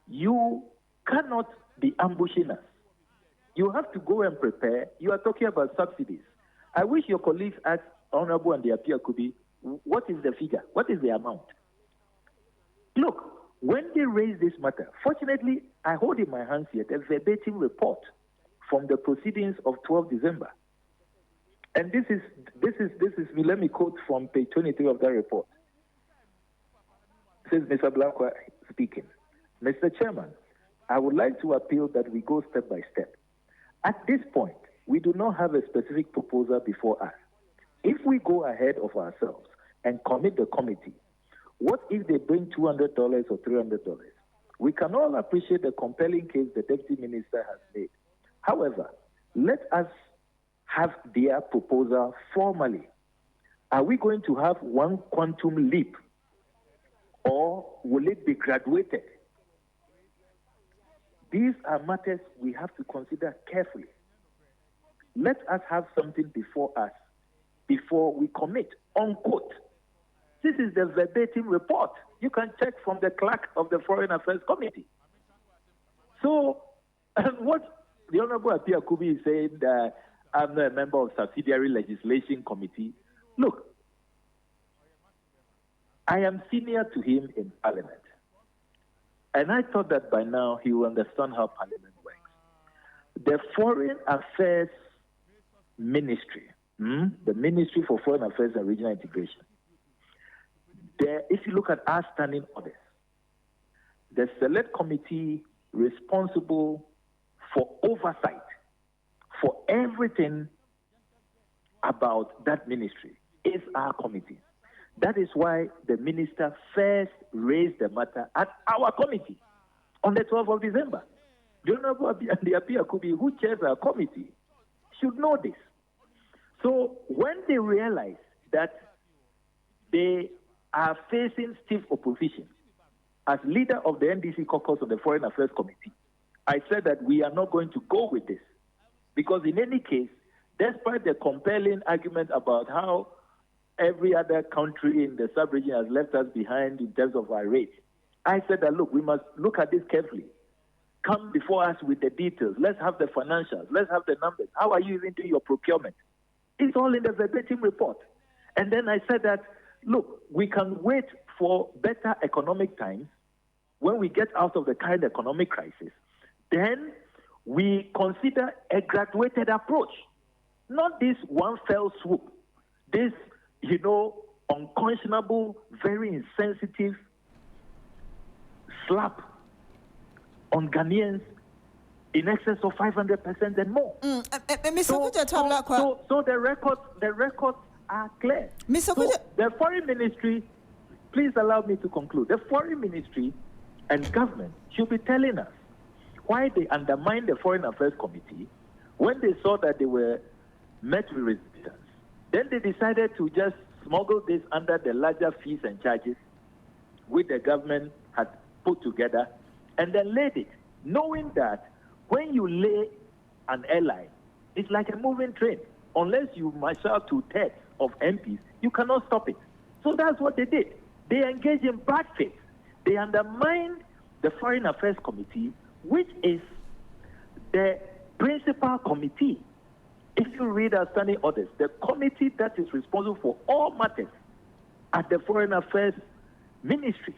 you cannot be ambushing us. You have to go and prepare. You are talking about subsidies. I wish your colleagues asked Honorable and the Apia Kubi, what is the figure? What is the amount? Look, when they raise this matter, fortunately, I hold in my hands here the verbatim report from the proceedings of 12 December. And this is me. Let me quote from page 23 of that report. It says, Mr. Blankwa speaking, Mr. Chairman, I would like to appeal that we go step by step. At this point, we do not have a specific proposal before us. If we go ahead of ourselves and commit the committee, what if they bring $200 or $300? We can all appreciate the compelling case the Deputy Minister has made. However, let us have their proposal formally. Are we going to have one quantum leap, or will it be graduated? These are matters we have to consider carefully. Let us have something before us before we commit, unquote. This is the verbatim report. You can check from the clerk of the Foreign Affairs Committee. So, what the Honorable Apia Kubi is saying that I'm not a member of Subsidiary Legislation Committee. Look, I am senior to him in Parliament. And I thought that by now he will understand how Parliament works. The Foreign Affairs Ministry, the Ministry for Foreign Affairs and Regional Integration, if you look at our standing orders, the select committee responsible for oversight for everything about that ministry is our committee. That is why the minister first raised the matter at our committee on the 12th of December. The Honorable the Apia Kubi, who chairs our committee, should know this. So when they realize that they are facing stiff opposition, as leader of the NDC caucus of the Foreign Affairs Committee, I said that we are not going to go with this. Because in any case, despite the compelling argument about how every other country in the sub-region has left us behind in terms of our rates, I said that, look, we must look at this carefully. Come before us with the details. Let's have the financials. Let's have the numbers. How are you even doing your procurement? It's all in the verbatim report. And then I said that, look, we can wait for better economic times when we get out of the current economic crisis. Then we consider a graduated approach, not this one fell swoop, this, unconscionable, very insensitive slap on Ghanaians in excess of 500% and more. So the records are clear. So the foreign ministry, please allow me to conclude. The foreign ministry and government should be telling us why they undermined the Foreign Affairs Committee when they saw that they were met with resistance. Then they decided to just smuggle this under the larger fees and charges which the government had put together and then laid it, knowing that when you lay an airline, it's like a moving train. Unless you marshal 2/3 of MPs, you cannot stop it. So that's what they did. They engaged in bad faith. They undermined the Foreign Affairs Committee, which is the principal committee. If you read our standing orders, the committee that is responsible for all matters at the Foreign Affairs ministry.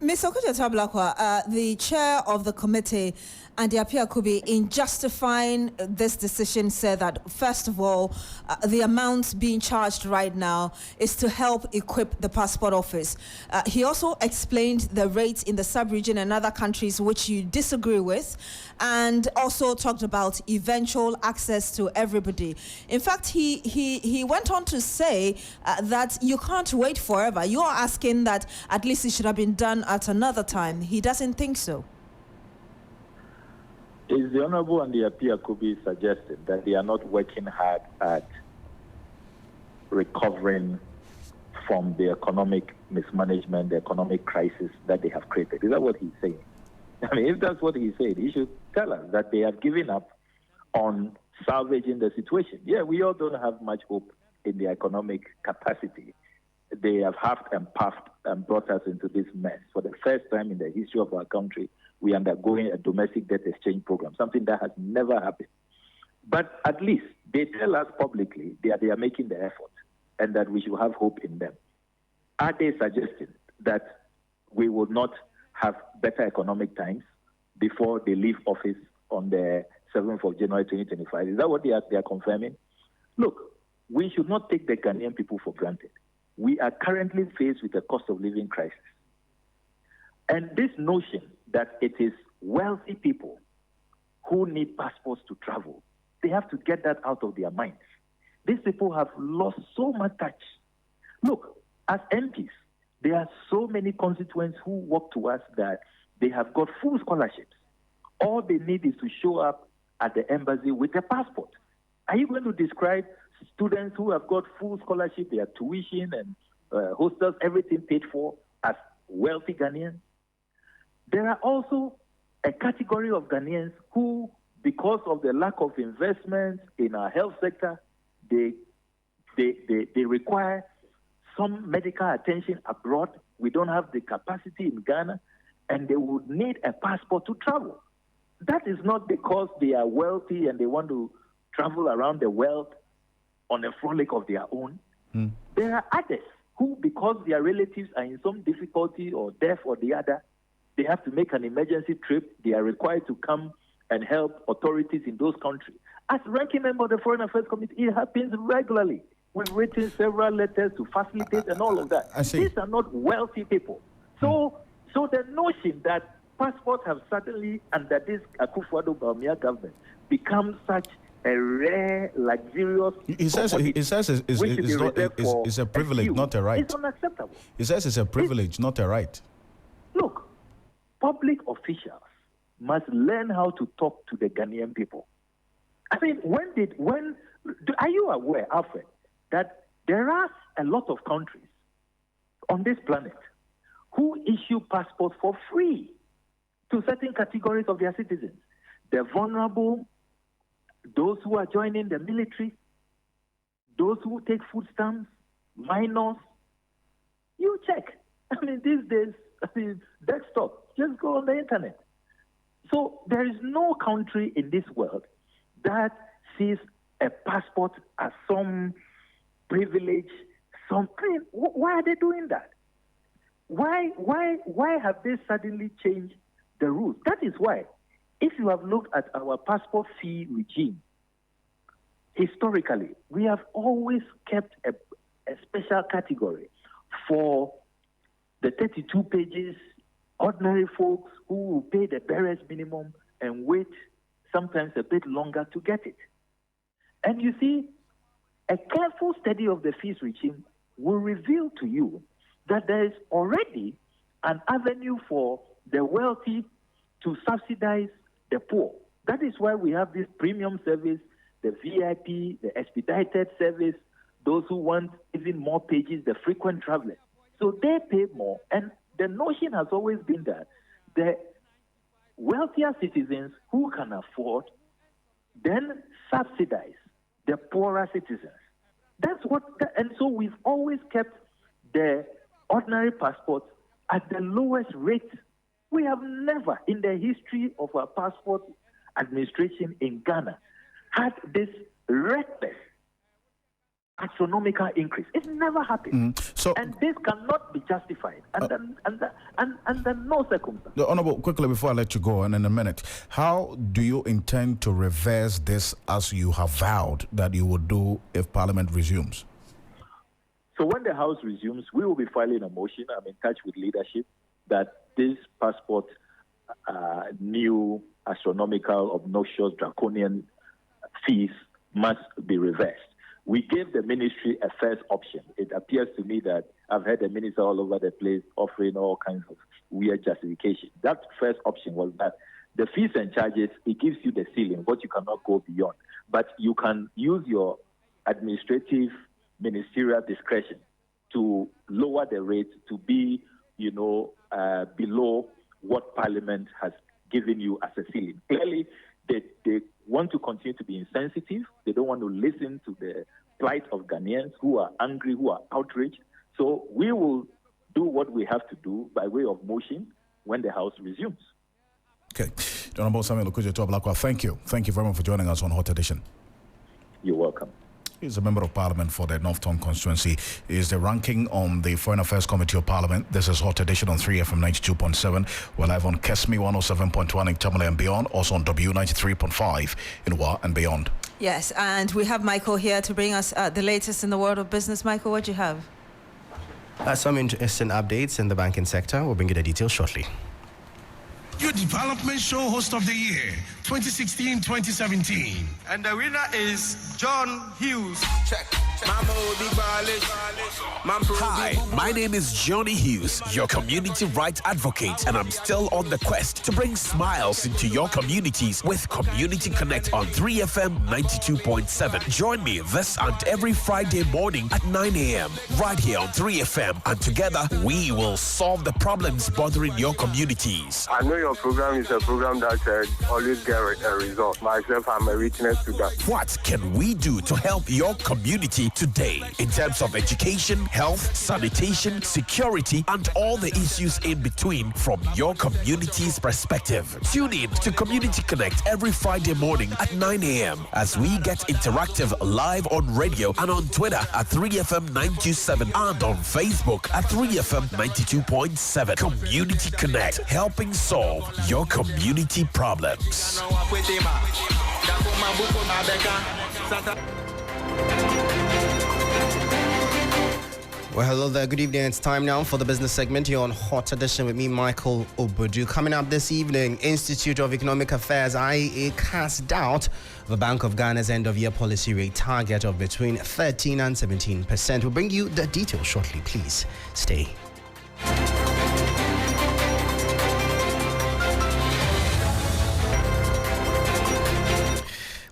Ms. Okuja-Tablakwa, the chair of the committee, Andy Appiah-Kubi, in justifying this decision, said that, first of all, the amount being charged right now is to help equip the passport office. He also explained the rates in the sub-region and other countries which you disagree with, and also talked about eventual access to everybody. In fact, he went on to say that you can't wait forever. You're asking that at least it should have been done at another time. He doesn't think so. Is the Honorable Andy Appiah-Kubi suggesting that they are not working hard at recovering from the economic mismanagement, the economic crisis that they have created? Is that what he's saying? I mean, if that's what he said, he should tell us that they have given up on salvaging the situation. Yeah, we all don't have much hope in the economic capacity. They have huffed and puffed and brought us into this mess. For the first time in the history of our country, we are undergoing a domestic debt exchange program, something that has never happened. But at least they tell us publicly that they are making the effort and that we should have hope in them. Are they suggesting that we will not have better economic times before they leave office on the 7th of January 2025? Is that what they are confirming? Look, we should not take the Ghanaian people for granted. We are currently faced with a cost of living crisis. And this notion that it is wealthy people who need passports to travel, they have to get that out of their minds. These people have lost so much touch. Look, as MPs, there are so many constituents who walk to us that they have got full scholarships. All they need is to show up at the embassy with a passport. Are you going to describe students who have got full scholarship, their tuition and hostels, everything paid for, as wealthy Ghanaians? There are also a category of Ghanaians who, because of the lack of investment in our health sector, they require some medical attention abroad. We don't have the capacity in Ghana, and they would need a passport to travel. That is not because they are wealthy and they want to travel around the world on a frolic of their own. There are others who, because their relatives are in some difficulty or death or the other, they have to make an emergency trip. They are required to come and help authorities in those countries. As ranking member of the Foreign Affairs Committee, it happens regularly. We've written several letters to facilitate and all of that. These are not wealthy people. So the notion that passports have suddenly, under this Akufo-Addo government, become such a rare, luxurious. He says it's a privilege, not a right. It's unacceptable. He says it's a privilege, not a right. Look, public officials must learn how to talk to the Ghanaian people. I mean, are you aware, Alfred, that there are a lot of countries on this planet who issue passports for free to certain categories of their citizens? The vulnerable, those who are joining the military, those who take food stamps, minors. You check. I mean, these days, desktop, just go on the internet. So there is no country in this world that sees a passport as some privilege. Why are they doing that? Why have they suddenly changed the rules? That is why, if you have looked at our passport fee regime, historically, we have always kept a special category for the 32 pages, ordinary folks who will pay the barest minimum and wait sometimes a bit longer to get it. And you see, a careful study of the fees regime will reveal to you that there is already an avenue for the wealthy to subsidize the poor. That is why we have this premium service, the VIP, the expedited service, those who want even more pages, the frequent travelers. So they pay more. And the notion has always been that the wealthier citizens who can afford then subsidize the poorer citizens. And so we've always kept the ordinary passports at the lowest rate. We have never, in the history of our passport administration in Ghana, had this reckless astronomical increase. It never happened. And this cannot be justified. Under no circumstance. The Honorable, quickly before I let you go, and in a minute, how do you intend to reverse this as you have vowed that you would do if Parliament resumes? So when the House resumes, we will be filing a motion. I'm in touch with leadership that this passport new astronomical, obnoxious, draconian fees must be reversed. We gave the ministry a first option. It appears to me that I've heard the minister all over the place offering all kinds of weird justification. That first option was that the fees and charges, it gives you the ceiling, but you cannot go beyond. But you can use your administrative ministerial discretion to lower the rate to be, below what Parliament has given you as a ceiling. Clearly, they want to continue to be insensitive. They don't want to listen to the plight of Ghanaians who are angry, who are outraged. So we will do what we have to do by way of motion when the House resumes. Okay. Honorable Samuel Okujeto-Ablakwa, thank you. Thank you very much for joining us on Hot Edition. You're welcome. He's a member of Parliament for the Northton constituency. He's the ranking on the Foreign Affairs Committee of Parliament. This is Hot Edition on 3FM 92.7. We're live on Kesmi 107.1 in Tamale and beyond. Also on W93.5 in Wa and beyond. Yes, and we have Michael here to bring us the latest in the world of business. Michael, what do you have? Some interesting updates in the banking sector. We'll bring you the details shortly. Your development show host of the year 2016-2017, and the winner is John Hughes. Check. Hi, my name is Johnny Hughes, your community rights advocate, and I'm still on the quest to bring smiles into your communities with Community Connect on 3FM 92.7. Join me this and every Friday morning at 9 a.m. right here on 3FM, and together we will solve the problems bothering your communities. I know your program is a program that always get a result. Myself, I'm a witness to that. What can we do to help your community today in terms of education, health, sanitation, security, and all the issues in between from your community's perspective? Tune in to Community Connect every Friday morning at 9 a.m. as we get interactive live on radio and on Twitter at 3FM 927 and on Facebook at 3FM 92.7. Community Connect, helping solve your community problems. Well, hello there. Good evening. It's time now for the business segment here on Hot Edition with me, Michael Obudu. Coming up this evening, Institute of Economic Affairs, IEA, casts doubt the Bank of Ghana's end-of-year policy rate target of between 13% and 17%. We'll bring you the details shortly. Please stay.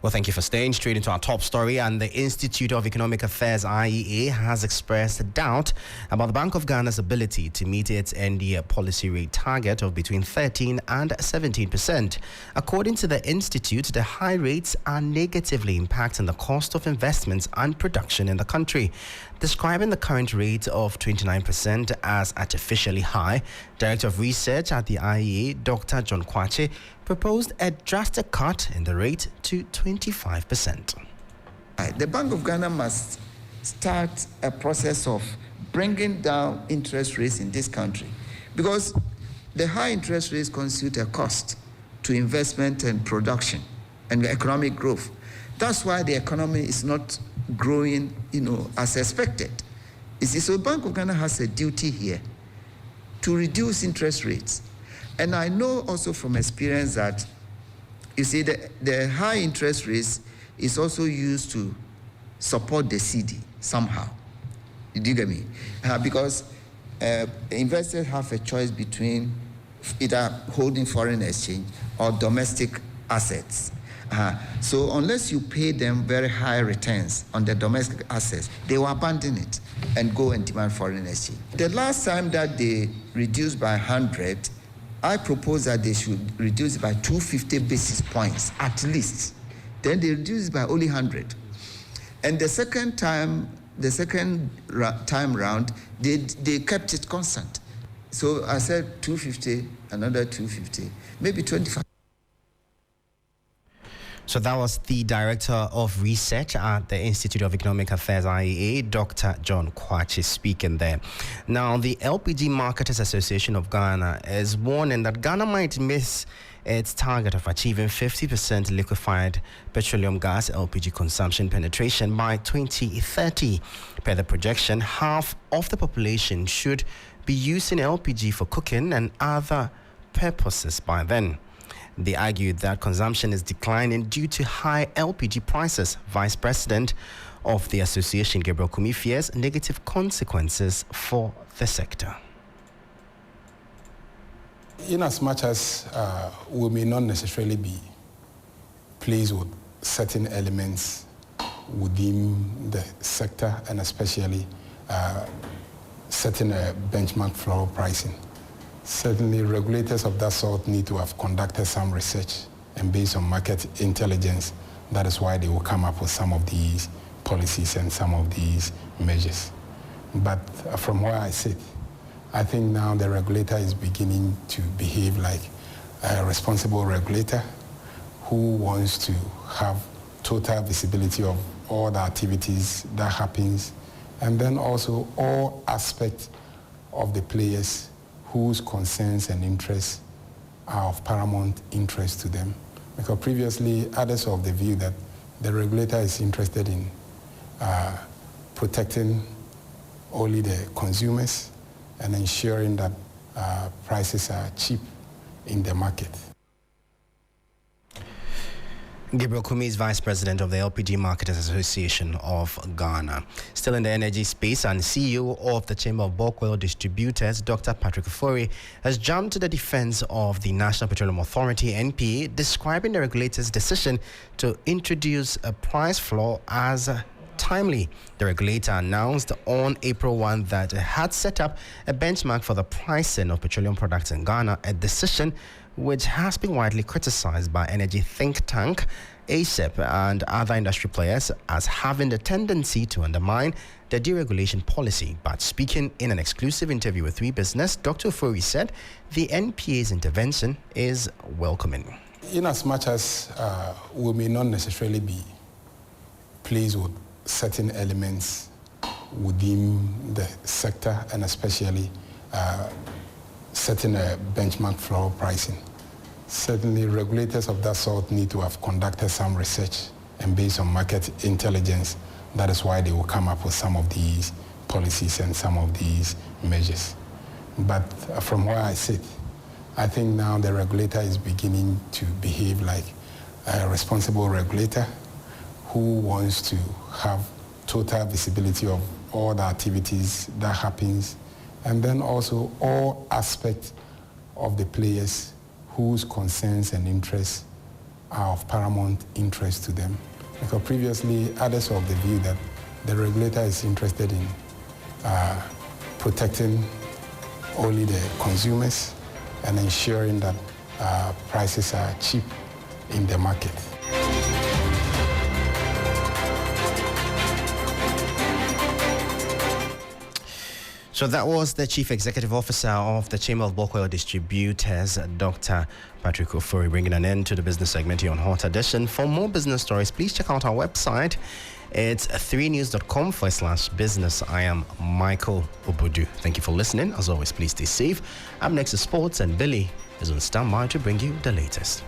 Well, thank you for staying. Straight into our top story. And the Institute of Economic Affairs, IEA, has expressed doubt about the Bank of Ghana's ability to meet its end-year policy rate target of between 13% and 17%. According to the Institute, the high rates are negatively impacting the cost of investments and production in the country. Describing the current rate of 29% as artificially high, Director of Research at the IEA, Dr. John Kwache, proposed a drastic cut in the rate to 25%. The Bank of Ghana must start a process of bringing down interest rates in this country, because the high interest rates constitute a cost to investment and production and economic growth. That's why the economy is not growing, as expected. You see, so Bank of Ghana has a duty here to reduce interest rates. And I know also from experience that, you see, the high interest rates is also used to support the cedi somehow. Did you get me? Because investors have a choice between either holding foreign exchange or domestic assets. So unless you pay them very high returns on the domestic assets, they will abandon it and go and demand foreign exchange. The last time that they reduced by 100, I propose that they should reduce it by 250 basis points at least. Then they reduce it by only 100. And the second time round, they kept it constant. So I said 250, another 250, maybe 25. So that was the Director of Research at the Institute of Economic Affairs, IEA, Dr. John Kwachi, speaking there. Now, the LPG Marketers Association of Ghana is warning that Ghana might miss its target of achieving 50% liquefied petroleum gas LPG consumption penetration by 2030. Per the projection, half of the population should be using LPG for cooking and other purposes by then. They argued that consumption is declining due to high LPG prices. Vice President of the association, Gabriel Kumi, fears negative consequences for the sector. In as much as we may not necessarily be pleased with certain elements within the sector, and especially setting a benchmark floor pricing, certainly regulators of that sort need to have conducted some research, and based on market intelligence, that is why they will come up with some of these policies and some of these measures. But from where I sit, I think now the regulator is beginning to behave like a responsible regulator who wants to have total visibility of all the activities that happens, and then also all aspects of the players whose concerns and interests are of paramount interest to them. Because previously, others were of the view that the regulator is interested in protecting only the consumers and ensuring that prices are cheap in the market. Gabriel Kumi is Vice President of the LPG Marketers Association of Ghana. Still in the energy space, and CEO of the Chamber of Bulk Oil Distributors, Dr. Patrick Ofori, has jumped to the defense of the National Petroleum Authority, NPA, describing the regulator's decision to introduce a price floor as timely. The regulator announced on April 1 that it had set up a benchmark for the pricing of petroleum products in Ghana, a decision which has been widely criticized by energy think tank ASEP and other industry players as having the tendency to undermine the deregulation policy. But speaking in an exclusive interview with 3 Business, Dr. Ofori said the NPA's intervention is welcoming. In as much as we may not necessarily be pleased with certain elements within the sector, and especially setting a benchmark floor pricing, certainly regulators of that sort need to have conducted some research, and based on market intelligence, that is why they will come up with some of these policies and some of these measures. But from where I sit, I think now the regulator is beginning to behave like a responsible regulator who wants to have total visibility of all the activities that happens, and then also all aspects of the players whose concerns and interests are of paramount interest to them. Because previously, others were of the view that the regulator is interested in protecting only the consumers and ensuring that prices are cheap in the market. So that was the Chief Executive Officer of the Chamber of Bulk Oil Distributors, Dr. Patrick Ofori, bringing an end to the business segment here on Hot Edition. For more business stories, please check out our website. It's 3news.com/business. I am Michael Obodu. Thank you for listening. As always, please stay safe. Up next is sports, and Billy is on standby to bring you the latest.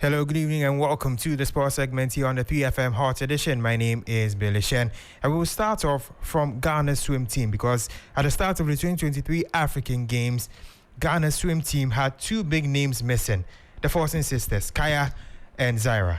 Hello, good evening, and welcome to the sports segment here on the PFM Hot Edition. My name is Billy Shen, and we will start off from Ghana's swim team, because at the start of the 2023 African Games, Ghana's swim team had 2 big names missing, the Forson sisters, Kaya and Zaira.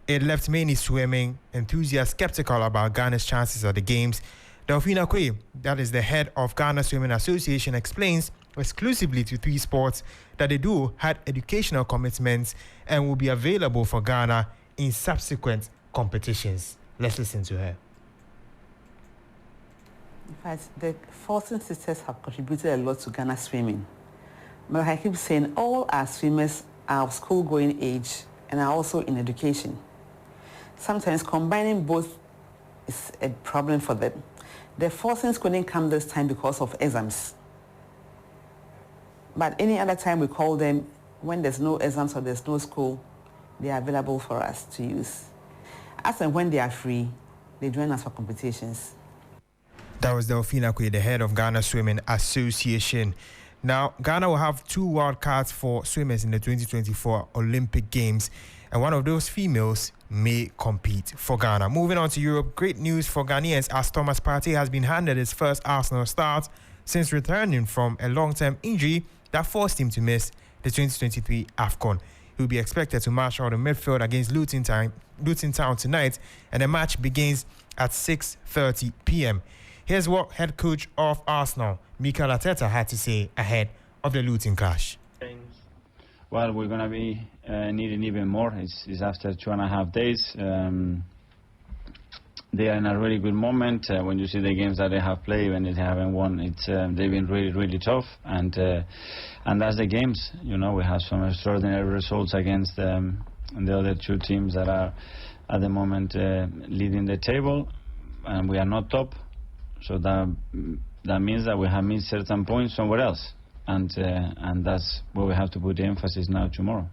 It left many swimming enthusiasts skeptical about Ghana's chances at the Games. Delphina Kwe, that is the head of Ghana Swimming Association, explains exclusively to 3 sports, that the duo had educational commitments and will be available for Ghana in subsequent competitions. Let's listen to her. In fact, the Fulton sisters have contributed a lot to Ghana swimming. But I keep saying all our swimmers are of school-going age and are also in education. Sometimes combining both is a problem for them. The Fultons couldn't come this time because of exams. But any other time we call them, when there's no exams or there's no school, they are available for us to use. As and when they are free, they join us for competitions. That was Delphina Kwe, the head of Ghana Swimming Association. Now, Ghana will have 2 wild cards for swimmers in the 2024 Olympic Games, and one of those females may compete for Ghana. Moving on to Europe, great news for Ghanaians as Thomas Partey has been handed his first Arsenal start since returning from a long-term injury that forced him to miss the 2023 AFCON. He will be expected to march out the midfield against Luton Town tonight, and the match begins at 6:30 p.m. Here's what head coach of Arsenal, Mikel Arteta, had to say ahead of the Luton clash. Well, we're going to be needing even more. It's after 2.5 days. They are in a really good moment. When you see the games that they have played, when they haven't won, they've been really, really tough. And that's the games. You know, we have some extraordinary results against the other 2 teams that are at the moment leading the table, and we are not top. So that means that we have missed certain points somewhere else, and that's where we have to put the emphasis now tomorrow.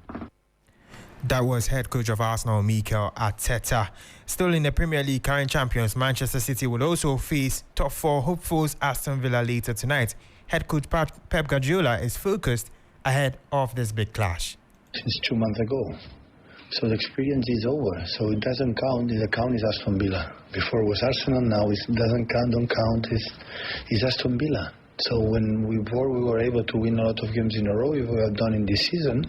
That was head coach of Arsenal, Mikel Arteta. Still in the Premier League, current champions Manchester City will also face top 4 hopefuls Aston Villa later tonight. Head coach Pep Guardiola is focused ahead of this big clash. Since 2 months ago. So the experience is over. So it doesn't count. The count is Aston Villa. Before it was Arsenal, now it doesn't count, don't count. It's Aston Villa. So when we were able to win a lot of games in a row, if we have done in this season,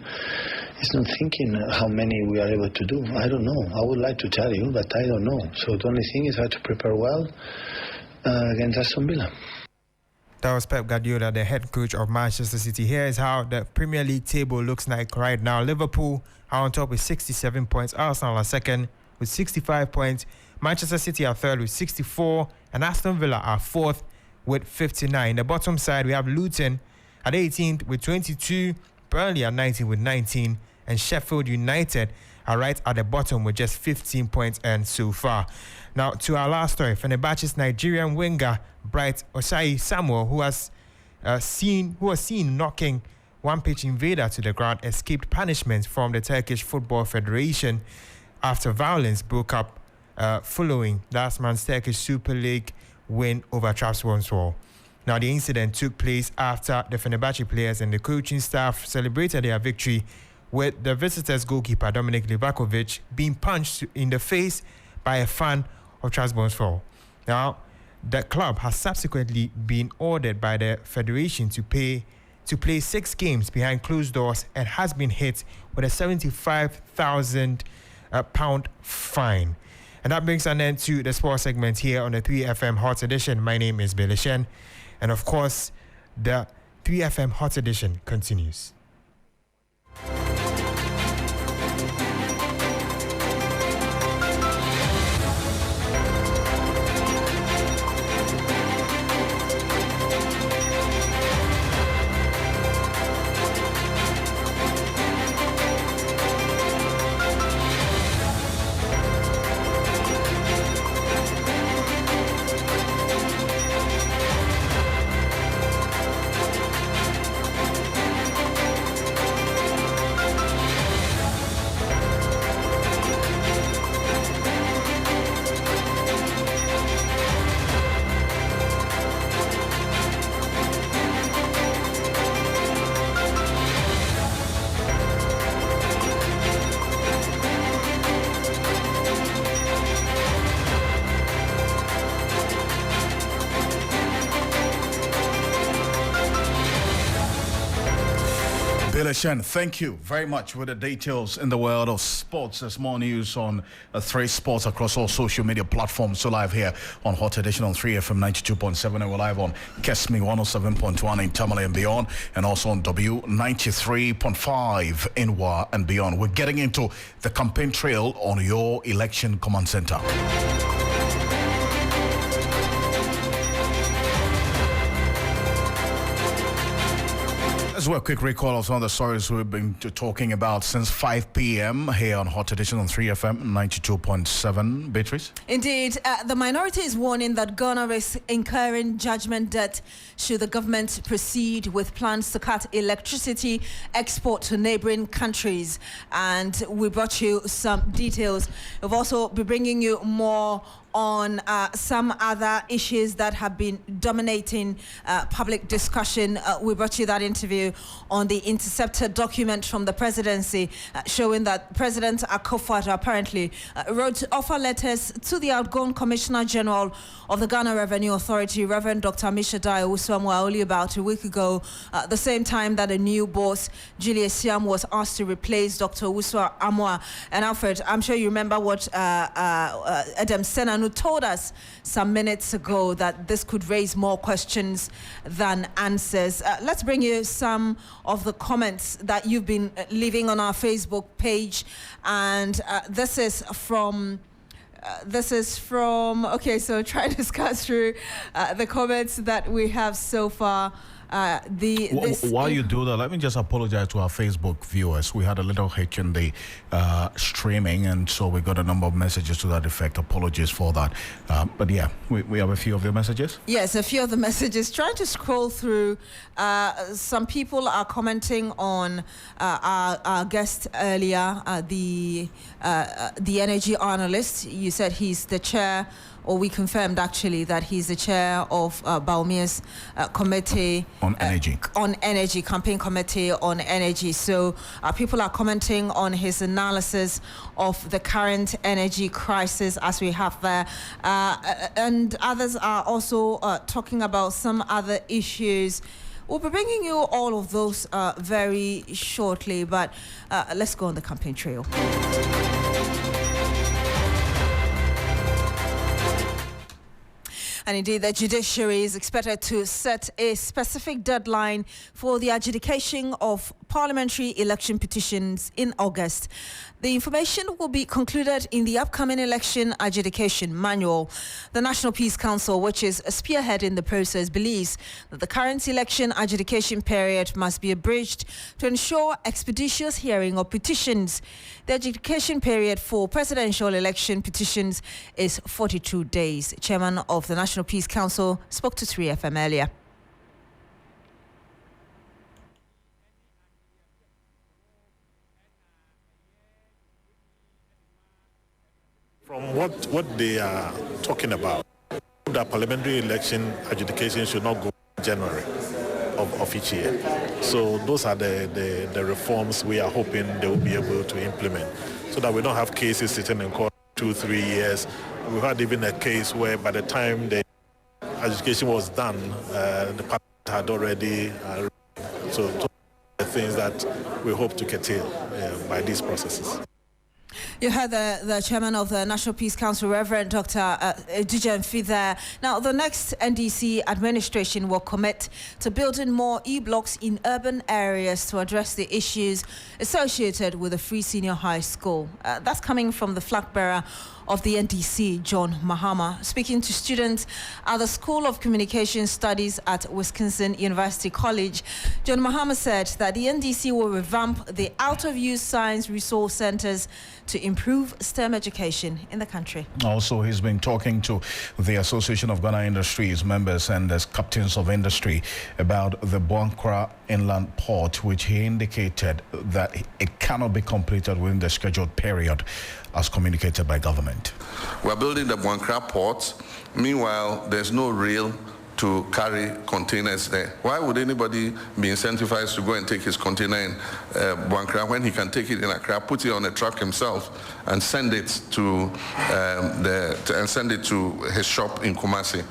it's not thinking how many we are able to do. I don't know. I would like to tell you, but I don't know. So the only thing is I have to prepare well against Aston Villa. That was Pep Guardiola, the head coach of Manchester City. Here is how the Premier League table looks like right now. Liverpool are on top with 67 points. Arsenal are second with 65 points. Manchester City are third with 64. And Aston Villa are fourth with 59. The bottom side, we have Luton at 18th with 22. Burnley at 19th with 19. And Sheffield United are right at the bottom with just 15 points and so far. Now, to our last story, Fenerbahce's Nigerian winger Bright Osai Samuel, who was seen knocking one pitch invader to the ground, escaped punishment from the Turkish Football Federation after violence broke up following last month's Turkish Super League win over Trabzonspor. Now, the incident took place after the Fenerbahce players and the coaching staff celebrated their victory, with the visitors' goalkeeper Dominik Livakovic being punched in the face by a fan of Trabzonspor. Now, the club has subsequently been ordered by the federation to play 6 games behind closed doors and has been hit with a £75,000 fine. And that brings an end to the sports segment here on the 3FM Hot Edition. My name is Billy Shen. And of course, the 3FM Hot Edition continues. Billy Shen, thank you very much for the details in the world of sports. There's more news on 3 Sports across all social media platforms. So live here on Hot Edition on 3FM 92.7, and we're live on Kesmi 107.1 in Tamale and beyond, and also on W 93.5 in Wa and beyond. We're getting into the campaign trail on your election command center. As well, a quick recall of some of the stories we've been talking about since 5 p.m. here on Hot Edition on 3FM 92.7. Beatrice? Indeed, the minority is warning that Ghana is incurring judgment debt should the government proceed with plans to cut electricity export to neighboring countries. And we brought you some details. We've also been bringing you more on some other issues that have been dominating public discussion. We brought you that interview on the intercepted document from the presidency showing that President Akrofi Ocansey apparently wrote offer letters to the outgoing Commissioner General of the Ghana Revenue Authority, Reverend Dr. Mishadai Uswamwa, only about a week ago, the same time that a new boss, Julius Siam, was asked to replace Dr. Uswa Amwa. And Alfred, I'm sure you remember what Adam Senanu told us some minutes ago, that this could raise more questions than answers. Let's bring you some of the comments that you've been leaving on our Facebook page. And this is from... okay, so try to scout through the comments that we have so far. While you do that, let me just apologize to our Facebook viewers. We had a little hitch in the streaming, and so we got a number of messages to that effect. Apologies for that. But yeah, we have a few of your messages. Yes, a few of the messages. Trying to scroll through. Some people are commenting on our guest earlier, the energy analyst. You said he's the chair, or we confirmed actually that he's the chair of Baumia's committee on energy, campaign committee on energy. So people are commenting on his analysis of the current energy crisis as we have there, and others are also talking about some other issues. We'll be bringing you all of those very shortly, but let's go on the campaign trail. And indeed, the judiciary is expected to set a specific deadline for the adjudication of parliamentary election petitions in August. The information will be concluded in the upcoming election adjudication manual. The National Peace Council, which is spearheading the process, believes that the current election adjudication period must be abridged to ensure expeditious hearing of petitions. The adjudication period for presidential election petitions is 42 days. Chairman of the National Peace Council spoke to 3FM earlier. From what they are talking about, the parliamentary election adjudication should not go in January of each year. So those are the reforms we are hoping they will be able to implement, so that we don't have cases sitting in court 2-3 years. We had even a case where by the time the adjudication was done, the parliament had already so the things that we hope to curtail by these processes. You heard the chairman of the National Peace Council, Reverend Dr. Dujanfi there. Now, the next NDC administration will commit to building more e-blocks in urban areas to address the issues associated with the free senior high school. That's coming from the flag bearer of the NDC, John Mahama, speaking to students at the School of Communication Studies at Wisconsin University College. John Mahama said that the NDC will revamp the out-of-use science resource centers to improve STEM education in the country. Also, he's been talking to the Association of Ghana Industries members and as captains of industry about the Boankra Inland Port, which he indicated that it cannot be completed within the scheduled period as communicated by government. We're building the Boankra port. Meanwhile, there's no rail to carry containers there. Why would anybody be incentivized to go and take his container in Boankra when he can take it in Accra, put it on a truck himself, and send it to his shop in Kumasi?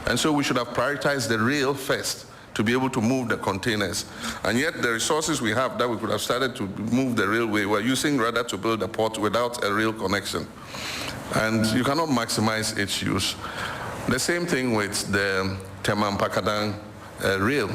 And so we should have prioritized the rail first to be able to move the containers. And yet the resources we have that we could have started to move the railway, we're using rather to build a port without a rail connection. And you cannot maximize its use. The same thing with the Tema-Mpakadan rail.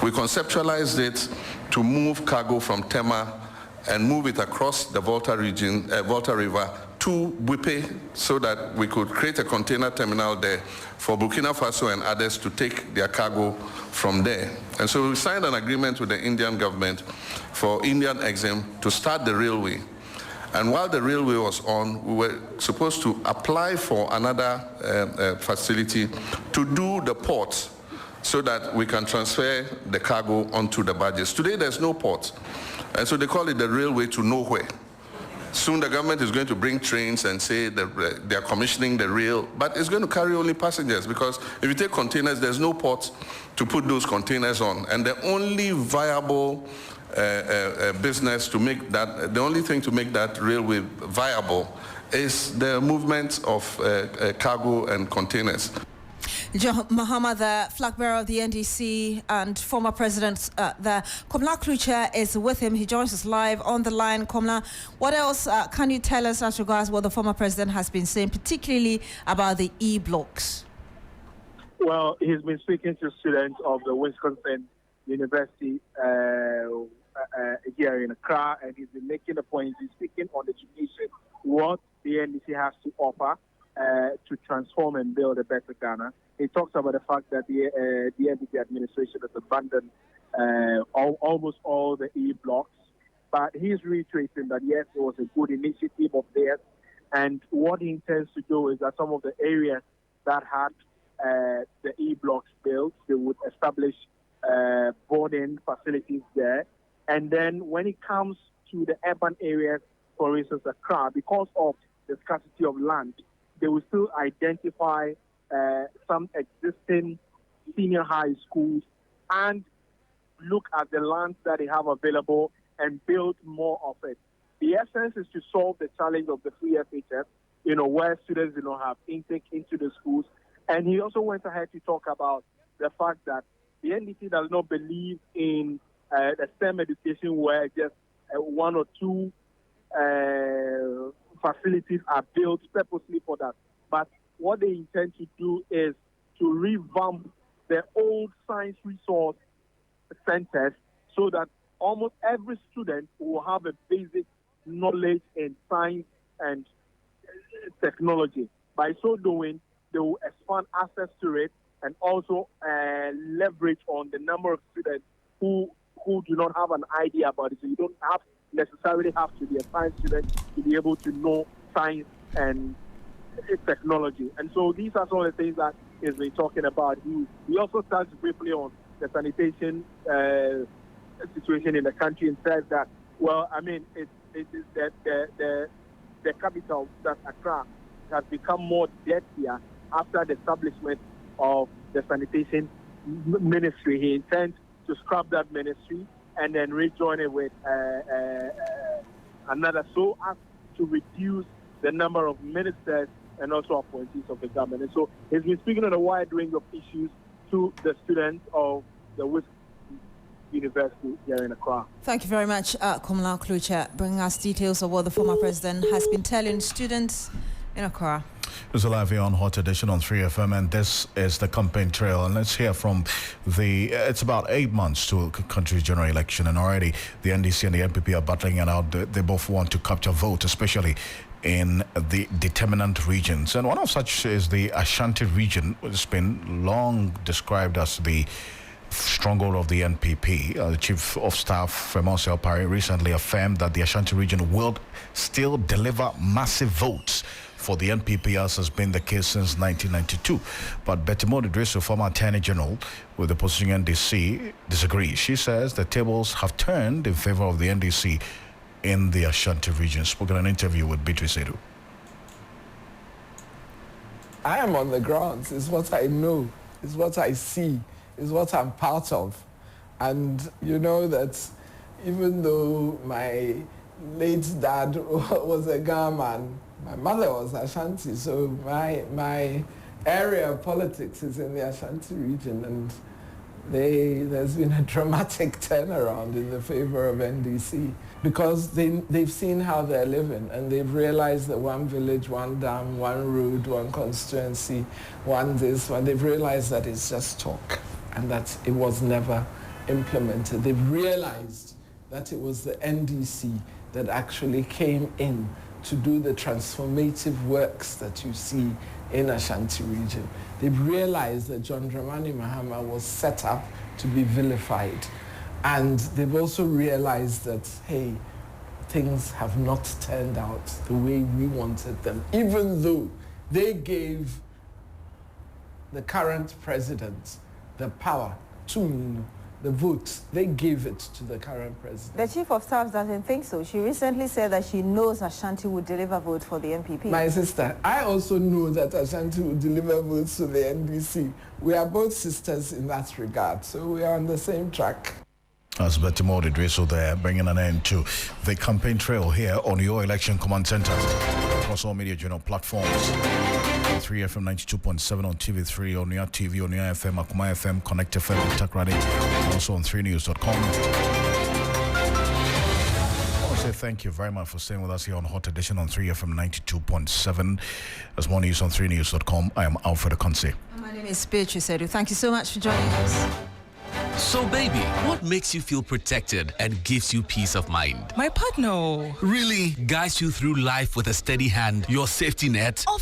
We conceptualized it to move cargo from Tema and move it across the Volta region, Volta River to Buipe, so that we could create a container terminal there for Burkina Faso and others to take their cargo from there. And so we signed an agreement with the Indian government for Indian Exim to start the railway. And while the railway was on, we were supposed to apply for another facility to do the port so that we can transfer the cargo onto the barges. Today there's no port. And so they call it the railway to nowhere. Soon the government is going to bring trains and say that they're commissioning the rail, but it's going to carry only passengers, because if you take containers, there's no port to put those containers on. And the only viable business to make that, the only thing to make that railway viable is the movement of cargo and containers. John Muhammad, the flag bearer of the NDC and former president, the Komla Klucha is with him. He joins us live on the line. Komla, what else can you tell us as regards what the former president has been saying, particularly about the E-blocks? Well, he's been speaking to students of the Wisconsin University here in Accra, and he's been making a point. He's speaking on education, what the NDC has to offer to transform and build a better Ghana. He talks about the fact that the NDC administration has abandoned almost all the E-blocks, but he's reiterating that yes, it was a good initiative of theirs, and what he intends to do is that some of the areas that had the E-blocks built, they would establish boarding facilities there, and then when it comes to the urban areas, for instance, Accra, because of the scarcity of land, they will still identify some existing senior high schools and look at the lands that they have available and build more of it. The essence is to solve the challenge of the free FHS, where students do not have intake into the schools. And he also went ahead to talk about the fact that the NDC does not believe in the STEM education where just one or two facilities are built purposely for that. But what they intend to do is to revamp the old science resource centers so that almost every student will have a basic knowledge in science and technology. By so doing, they will expand access to it and also leverage on the number of students who do not have an idea about it. So you don't necessarily have to be a science student to be able to know science and technology. And so these are some of the things that he's been talking about. He also touched briefly on the sanitation situation in the country and said that, well, I mean, it is that the capital, that Accra, has become more dirtier after the establishment of the sanitation ministry. He intends to scrap that ministry and then rejoin it with another, so as to reduce the number of ministers and also appointees of the government. And so he's been speaking on a wide range of issues to the students of the Wisconsin University here in Accra. Thank you very much, Komla Klucha, bringing us details of what the former president has been telling students in Accra. It's a live here on Hot Edition on 3FM, and this is the campaign trail. And let's hear from it's about 8 months to country's general election, and already the NDC and the NPP are battling it out. They both want to capture votes, especially in the determinant regions. And one of such is the Ashanti region, which has been long described as the stronghold of the NPP. The Chief of Staff, Femonsel Parry, recently affirmed that the Ashanti region will still deliver massive votes for the NPP, as has been the case since 1992. But Betty Modidrisu, former Attorney General with the opposition NDC, disagrees. She says the tables have turned in favor of the NDC in the Ashanti region. Spoken in an interview with Beatrice Edu. I am on the ground. It's what I know. It's what I see. It's what I'm part of. And you know that even though my late dad was a Ghana, my mother was Ashanti, so my area of politics is in the Ashanti region, and there's been a dramatic turnaround in the favor of NDC because they've seen how they're living and they've realized that one village, one dam, one road, one constituency, one this, one, they've realized that it's just talk and that it was never implemented. They've realized that it was the NDC that actually came in to do the transformative works that you see in Ashanti region. They've realized that John Dramani Mahama was set up to be vilified. And they've also realized that, hey, things have not turned out the way we wanted them, even though they gave the current president the power to the vote. They gave it to the current president. The chief of staff doesn't think so. She recently said that she knows Ashanti would deliver votes for the MPP. My sister, I also know that Ashanti will deliver votes to the NDC. We are both sisters in that regard, so we are on the same track. That's Betty Modi-Dreso there, bringing an end to the campaign trail here on your election command center across all media journal platforms. 3FM 92.7 on TV3, on your TV, on your FM, Akuma FM, Connect FM, Attack Radio, also on 3news.com. I want to say thank you very much for staying with us here on Hot Edition on 3FM 92.7. There's more news on 3news.com. I am Alfred Akrofi. My name is Beatrice Edu. Thank you so much for joining us. So baby, what makes you feel protected and gives you peace of mind? My partner. Really guides you through life with a steady hand, your safety net? Of